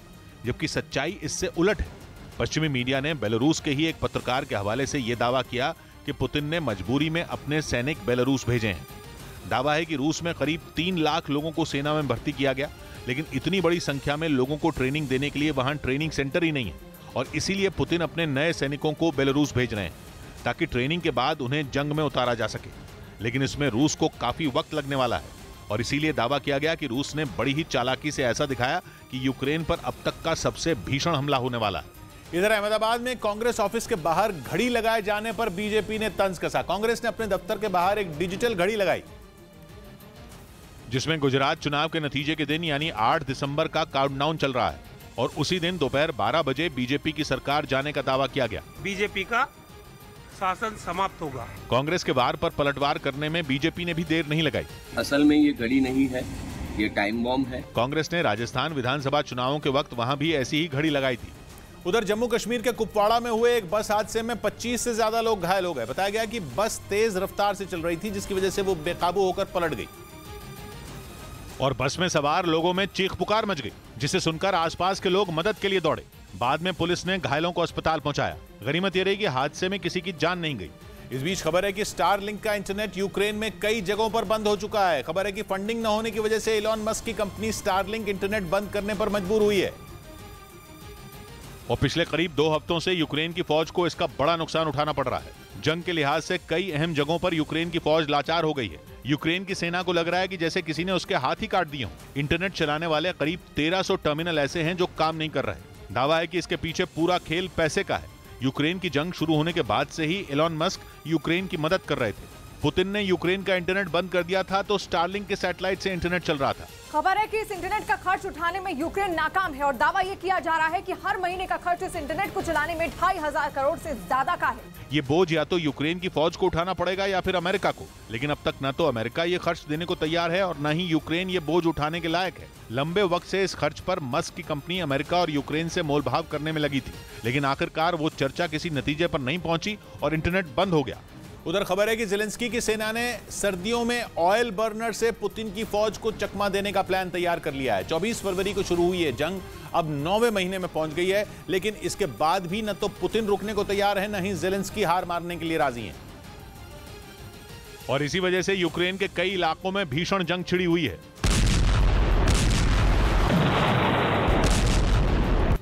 जबकि सच्चाई इससे उलट है। पश्चिमी मीडिया ने बेलारूस के ही एक पत्रकार के हवाले से यह दावा किया कि पुतिन ने मजबूरी में अपने सैनिक बेलारूस भेजे हैं। दावा है कि रूस में करीब 3 लाख लोगों को सेना में भर्ती किया गया, लेकिन इतनी बड़ी संख्या में लोगों को ट्रेनिंग देने के लिए वहां ट्रेनिंग सेंटर ही नहीं है और इसीलिए पुतिन अपने नए सैनिकों को बेलारूस भेज रहे हैं ताकि ट्रेनिंग के बाद उन्हें जंग में उतारा जा सके। लेकिन इसमें रूस को काफी वक्त लगने वाला है और इसीलिए दावा किया गया कि रूस ने बड़ी ही चालाकी से ऐसा दिखाया कि यूक्रेन पर अब तक का सबसे भीषण हमला होने वाला है। इधर अहमदाबाद में कांग्रेस ऑफिस के बाहर घड़ी लगाए जाने पर बीजेपी ने तंज कसा। कांग्रेस ने अपने दफ्तर के बाहर एक डिजिटल घड़ी लगाई जिसमें गुजरात चुनाव के नतीजे के दिन यानी 8 दिसंबर का काउंटडाउन चल रहा है और उसी दिन दोपहर 12 बजे बीजेपी की सरकार जाने का दावा किया गया। बीजेपी का शासन समाप्त होगा। कांग्रेस के वार पर पलटवार करने में बीजेपी ने भी देर नहीं लगाई। असल में ये घड़ी नहीं है, ये टाइम बॉम्ब है। कांग्रेस ने राजस्थान विधानसभा चुनावों के वक्त वहां भी ऐसी ही घड़ी लगाई थी। उधर जम्मू कश्मीर के कुपवाड़ा में हुए एक बस हादसे में 25 से ज्यादा लोग घायल हो गए। बताया गया कि बस तेज रफ्तार से चल रही थी जिसकी वजह से वो बेकाबू होकर पलट गई और बस में सवार लोगों में चीख पुकार मच गई, जिसे सुनकर आसपास के लोग मदद के लिए दौड़े। बाद में पुलिस ने घायलों को अस्पताल पहुंचाया। गनीमत यह रही कि हादसे में किसी की जान नहीं गई। इस बीच खबर है कि स्टारलिंक का इंटरनेट यूक्रेन में कई जगहों पर बंद हो चुका है। खबर है कि फंडिंग न होने की वजह से एलॉन मस्क की कंपनी स्टारलिंक इंटरनेट बंद करने पर मजबूर हुई है और पिछले करीब 2 हफ्तों से यूक्रेन की फौज को इसका बड़ा नुकसान उठाना पड़ रहा है। जंग के लिहाज से कई अहम जगहों पर यूक्रेन की फौज लाचार हो गई है। यूक्रेन की सेना को लग रहा है कि जैसे किसी ने उसके हाथ ही काट दिए हों। इंटरनेट चलाने वाले करीब 1300 टर्मिनल ऐसे हैं जो काम नहीं कर रहे। दावा है कि इसके पीछे पूरा खेल पैसे का है। यूक्रेन की जंग शुरू होने के बाद से ही एलॉन मस्क यूक्रेन की मदद कर रहे थे। पुतिन ने यूक्रेन का इंटरनेट बंद कर दिया था तो स्टारलिंक के सैटेलाइट से इंटरनेट चल रहा था। खबर है कि इस इंटरनेट का खर्च उठाने में यूक्रेन नाकाम है और दावा ये किया जा रहा है कि हर महीने का खर्च इस इंटरनेट को चलाने में 2500 करोड़ से ज्यादा का है। ये बोझ या तो यूक्रेन की फौज को उठाना पड़ेगा या फिर अमेरिका को, लेकिन अब तक न तो अमेरिका ये खर्च देने को तैयार है और न ही यूक्रेन ये बोझ उठाने के लायक है। लंबे वक्त से इस खर्च पर मस्क की कंपनी अमेरिका और यूक्रेन से मोलभाव करने में लगी थी, लेकिन आखिरकार वो चर्चा किसी नतीजे पर नहीं पहुंची और इंटरनेट बंद हो गया। उधर खबर है कि ज़ेलेंस्की की सेना ने सर्दियों में ऑयल बर्नर से पुतिन की फौज को चकमा देने का प्लान तैयार कर लिया है। 24 फरवरी को शुरू हुई है जंग, अब 9वें महीने में पहुंच गई है, लेकिन इसके बाद भी न तो पुतिन रुकने को तैयार है, न ही ज़ेलेंस्की हार मारने के लिए राजी हैं। और इसी वजह से यूक्रेन के कई इलाकों में भीषण जंग छिड़ी हुई है।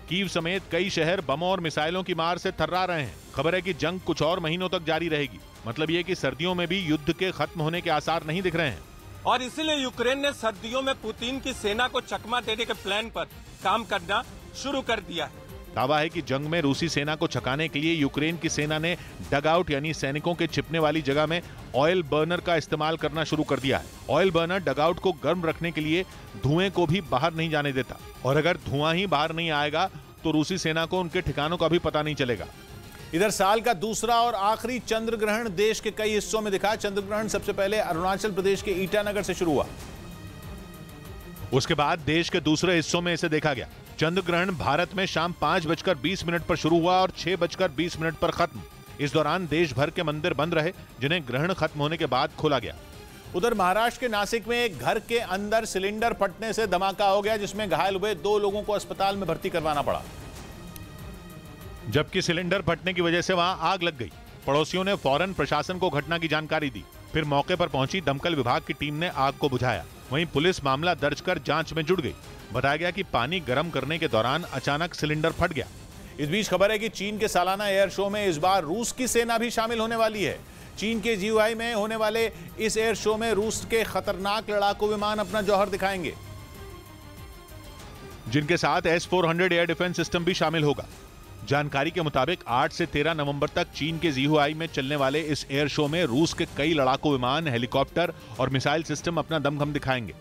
कीव समेत कई शहर बमों और मिसाइलों की मार से थर्रा रहे हैं। खबर है कि जंग कुछ और महीनों तक जारी रहेगी। मतलब ये कि सर्दियों में भी युद्ध के खत्म होने के आसार नहीं दिख रहे हैं और इसीलिए यूक्रेन ने सर्दियों में पुतिन की सेना को चकमा देने के प्लान पर काम करना शुरू कर दिया है। दावा है कि जंग में रूसी सेना को छकाने के लिए यूक्रेन की सेना ने डगआउट यानी सैनिकों के छिपने वाली जगह में ऑयल बर्नर का इस्तेमाल करना शुरू कर दिया है। ऑयल बर्नर डगआउट को गर्म रखने के लिए धुएं को भी बाहर नहीं जाने देता और अगर धुआं ही बाहर नहीं आएगा तो रूसी सेना को उनके ठिकानों का भी पता नहीं चलेगा। इधर साल का दूसरा और आखिरी चंद्र ग्रहण देश के कई हिस्सों में दिखा। चंद्र ग्रहण सबसे पहले अरुणाचल प्रदेश के ईटानगर से शुरू हुआ, उसके बाद देश के दूसरे हिस्सों में इसे देखा गया। चंद्र ग्रहण भारत में शाम 5:20 पर शुरू हुआ और 6:20 पर खत्म। इस दौरान देश भर के मंदिर बंद रहे, जिन्हें ग्रहण खत्म होने के बाद खोला गया। उधर महाराष्ट्र के नासिक में एक घर के अंदर सिलेंडर फटने से धमाका हो गया, जिसमें घायल हुए 2 लोगों को अस्पताल में भर्ती करवाना पड़ा, जबकि सिलेंडर फटने की वजह से वहां आग लग गई। पड़ोसियों ने फौरन प्रशासन को घटना की जानकारी दी। फिर मौके पर पहुंची दमकल विभाग की टीम ने आग को बुझाया। वहीं पुलिस मामला दर्ज कर जांच में जुट गई। बताया गया कि पानी गर्म करने के दौरान अचानक सिलेंडर फट गया। इस बीच खबर है कि चीन के सालाना एयर शो में इस बार रूस की सेना भी शामिल होने वाली है। चीन के जीयूआई में होने वाले इस एयर शो में रूस के खतरनाक लड़ाकू विमान अपना जौहर दिखाएंगे, जिनके साथ S-400 एयर डिफेंस सिस्टम भी शामिल होगा। जानकारी के मुताबिक 8 से 13 नवंबर तक चीन के जीयूआई में चलने वाले इस एयर शो में रूस के कई लड़ाकू विमान, हेलीकॉप्टर और मिसाइल सिस्टम अपना दमखम दिखाएंगे।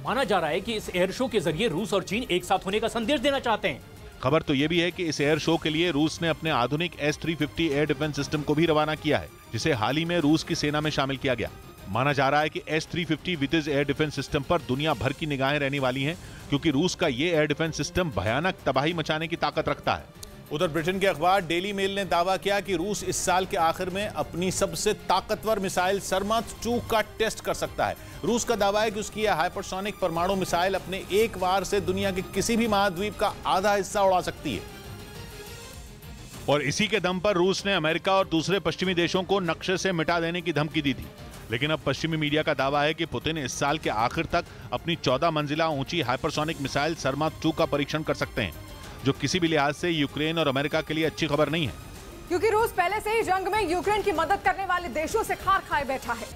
माना जा रहा है कि इस एयर शो के जरिए रूस और चीन एक साथ होने का संदेश देना चाहते हैं। खबर तो यह भी है कि इस एयर शो के लिए रूस ने अपने आधुनिक S-350 एयर डिफेंस सिस्टम को भी रवाना किया है, जिसे हाल ही में रूस की सेना में शामिल किया गया। माना जा रहा है कि S-350 वितिज एयर डिफेंस सिस्टम पर दुनिया भर की निगाहें रहने वाली हैं, क्योंकि रूस का ये एयर डिफेंस सिस्टम भयानक तबाही मचाने की ताकत रखता है। उधर ब्रिटेन के अखबार डेली मेल ने दावा किया कि रूस इस साल के आखिर में अपनी सबसे ताकतवर मिसाइल सरमत 2 का टेस्ट कर सकता है। रूस का दावा है कि उसकी यह हाइपरसोनिक परमाणु मिसाइल अपने एक वार से दुनिया के किसी भी महाद्वीप का आधा हिस्सा उड़ा सकती है। और इसी के दम पर रूस ने अमेरिका और दूसरे पश्चिमी देशों को नक्शे से मिटा देने की धमकी दी थी। लेकिन अब पश्चिमी मीडिया का दावा है कि पुतिन इस साल के आखिर तक अपनी 14 मंजिला ऊंची हाइपरसोनिक मिसाइल सरमात 2 का परीक्षण कर सकते हैं, जो किसी भी लिहाज से यूक्रेन और अमेरिका के लिए अच्छी खबर नहीं है, क्योंकि रूस पहले से ही जंग में यूक्रेन की मदद करने वाले देशों से खार खाए बैठा है।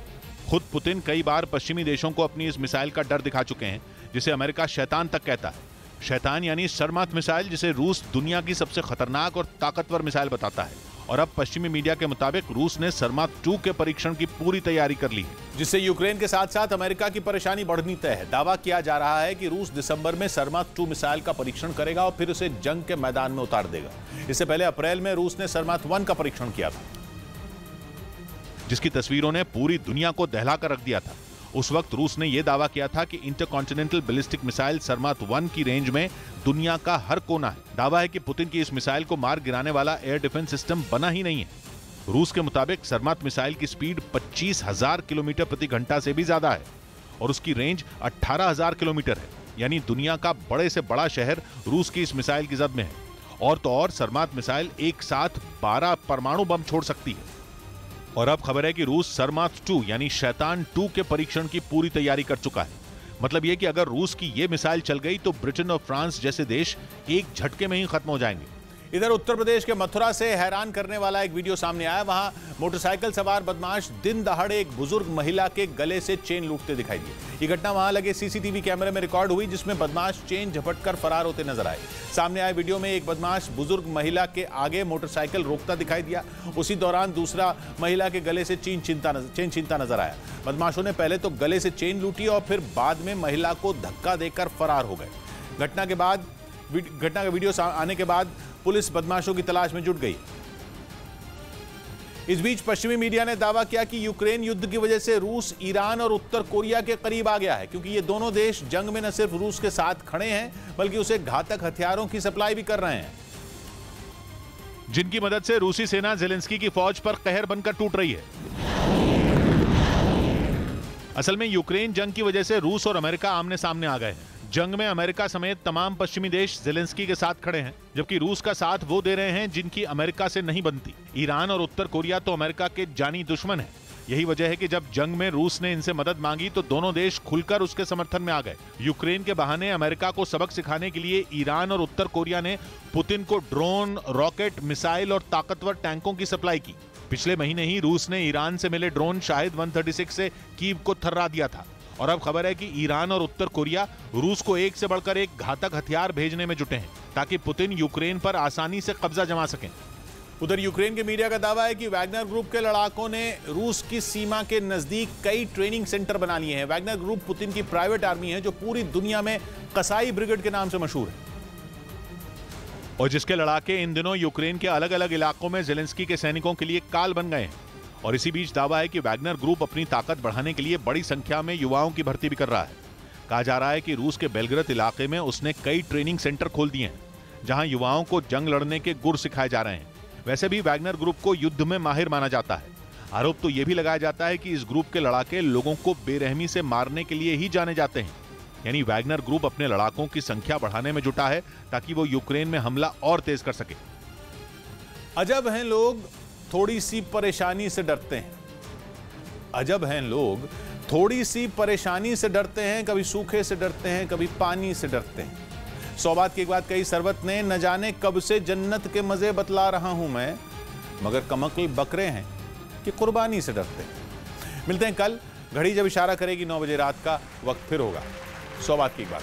खुद पुतिन कई बार पश्चिमी देशों को अपनी इस मिसाइल का डर दिखा चुके हैं, जिसे अमेरिका शैतान तक कहता है। शैतान यानी सरमात मिसाइल, जिसे रूस दुनिया की सबसे खतरनाक और ताकतवर मिसाइल बताता है। और अब पश्चिमी मीडिया के मुताबिक रूस ने सरमात 2 के परीक्षण की पूरी तैयारी कर ली है, जिससे यूक्रेन के साथ साथ अमेरिका की परेशानी बढ़नी तय है। दावा किया जा रहा है कि रूस दिसंबर में सरमात 2 मिसाइल का परीक्षण करेगा और फिर उसे जंग के मैदान में उतार देगा। इससे पहले अप्रैल में रूस ने सरमात 1 का परीक्षण किया था, जिसकी तस्वीरों ने पूरी दुनिया को दहला कर रख दिया था। उस वक्त रूस ने यह दावा किया था कि इंटरकॉन्टिनेंटल बैलिस्टिक मिसाइल सरमात 1 की रेंज में दुनिया का हर कोना है। दावा है कि पुतिन की इस मिसाइल को मार गिराने वाला एयर डिफेंस सिस्टम बना ही नहीं है। रूस के मुताबिक सरमात मिसाइल की स्पीड 25,000 किलोमीटर प्रति घंटा से भी ज्यादा है और उसकी रेंज 18,000 किलोमीटर है। यानी दुनिया का बड़े से बड़ा शहर रूस की इस मिसाइल की जद में है। और तो और सरमात मिसाइल एक साथ 12 परमाणु बम छोड़ सकती है। और अब खबर है कि रूस सरमात 2 यानी शैतान 2 के परीक्षण की पूरी तैयारी कर चुका है। मतलब यह कि अगर रूस की यह मिसाइल चल गई तो ब्रिटेन और फ्रांस जैसे देश एक झटके में ही खत्म हो जाएंगे। इधर उत्तर प्रदेश के मथुरा से हैरान करने वाला एक वीडियो सामने आया। वहां मोटरसाइकिल सवार बदमाश दिन दहाड़े एक बुजुर्ग महिला के गले से चेन लूटते दिखाई दिए। ये घटना वहां लगे सीसीटीवी कैमरे में रिकॉर्ड हुई, जिसमें बदमाश चेन झपटकर फरार होते नजर आए। सामने आए वीडियो में एक बदमाश बुजुर्ग महिला के आगे मोटरसाइकिल रोकता दिखाई दिया। उसी दौरान दूसरा महिला के गले से चेन छीनता नजर आया। बदमाशों ने पहले तो गले से चेन लूटी और फिर बाद में महिला को धक्का देकर फरार हो गए। घटना का वीडियो आने के बाद पुलिस बदमाशों की तलाश में जुट गई। इस बीच पश्चिमी मीडिया ने दावा किया कि यूक्रेन युद्ध की वजह से रूस ईरान और उत्तर कोरिया के करीब आ गया है, क्योंकि ये दोनों देश जंग में न सिर्फ रूस के साथ खड़े हैं बल्कि उसे घातक हथियारों की सप्लाई भी कर रहे हैं, जिनकी मदद से रूसी सेना ज़ेलेंस्की की फौज पर कहर बनकर टूट रही है। असल में यूक्रेन जंग की वजह से रूस और अमेरिका आमने सामने आ गए हैं। जंग में अमेरिका समेत तमाम पश्चिमी देश ज़ेलेंस्की के साथ खड़े हैं, जबकि रूस का साथ वो दे रहे हैं जिनकी अमेरिका से नहीं बनती। ईरान और उत्तर कोरिया तो अमेरिका के जानी दुश्मन हैं। यही वजह है कि जब जंग में रूस ने इनसे मदद मांगी तो दोनों देश खुलकर उसके समर्थन में आ गए। यूक्रेन के बहाने अमेरिका को सबक सिखाने के लिए ईरान और उत्तर कोरिया ने पुतिन को ड्रोन, रॉकेट, मिसाइल और ताकतवर टैंकों की सप्लाई की। पिछले महीने ही रूस ने ईरान से मिले ड्रोन शाहिद 136 से कीव को थर्रा दिया था। और अब खबर है कि ईरान और उत्तर कोरिया रूस को एक से बढ़कर एक घातक हथियार भेजने में जुटे हैं, ताकि पुतिन यूक्रेन पर आसानी से कब्जा जमा सकें। उधर यूक्रेन के मीडिया का दावा है कि वैगनर ग्रुप के लड़ाकों ने रूस की सीमा के नजदीक कई ट्रेनिंग सेंटर बना लिए हैं। वैगनर ग्रुप पुतिन की प्राइवेट आर्मी है, जो पूरी दुनिया में कसाई ब्रिगेड के नाम से मशहूर है, और जिसके लड़ाके इन दिनों यूक्रेन के अलग अलग इलाकों में ज़ेलेंस्की के सैनिकों के लिए काल बन गए हैं। और इसी बीच दावा है कि वैगनर ग्रुप अपनी ताकत बढ़ाने के लिए बड़ी संख्या में युवाओं की भर्ती भी कर रहा है। कहा जा रहा है कि रूस के बेलग्रद इलाके में उसने कई ट्रेनिंग सेंटर खोल दिए हैं, जहां युवाओं को जंग लड़ने के गुर सिखाए जा रहे हैं। वैसे भी वैगनर ग्रुप को युद्ध में माहिर माना जाता है। आरोप तो यह भी लगाया जाता है कि इस ग्रुप के लड़ाके लोगों को बेरहमी से मारने के लिए ही जाने जाते हैं। यानी वैगनर ग्रुप अपने लड़ाकों की संख्या बढ़ाने में जुटा है, ताकि वो यूक्रेन में हमला और तेज कर सके। अजब हैं लोग, थोड़ी सी परेशानी से डरते हैं। अजब हैं लोग, थोड़ी सी परेशानी से डरते हैं। कभी सूखे से डरते हैं, कभी पानी से डरते हैं। 100 बात की एक बात कही सरवत ने, न जाने कब से जन्नत के मजे बतला रहा हूं मैं, मगर कमकल बकरे हैं कि कुर्बानी से डरते हैं। मिलते हैं कल, घड़ी जब इशारा करेगी 9 बजे रात का। वक्त फिर होगा 100 बात की एक बात।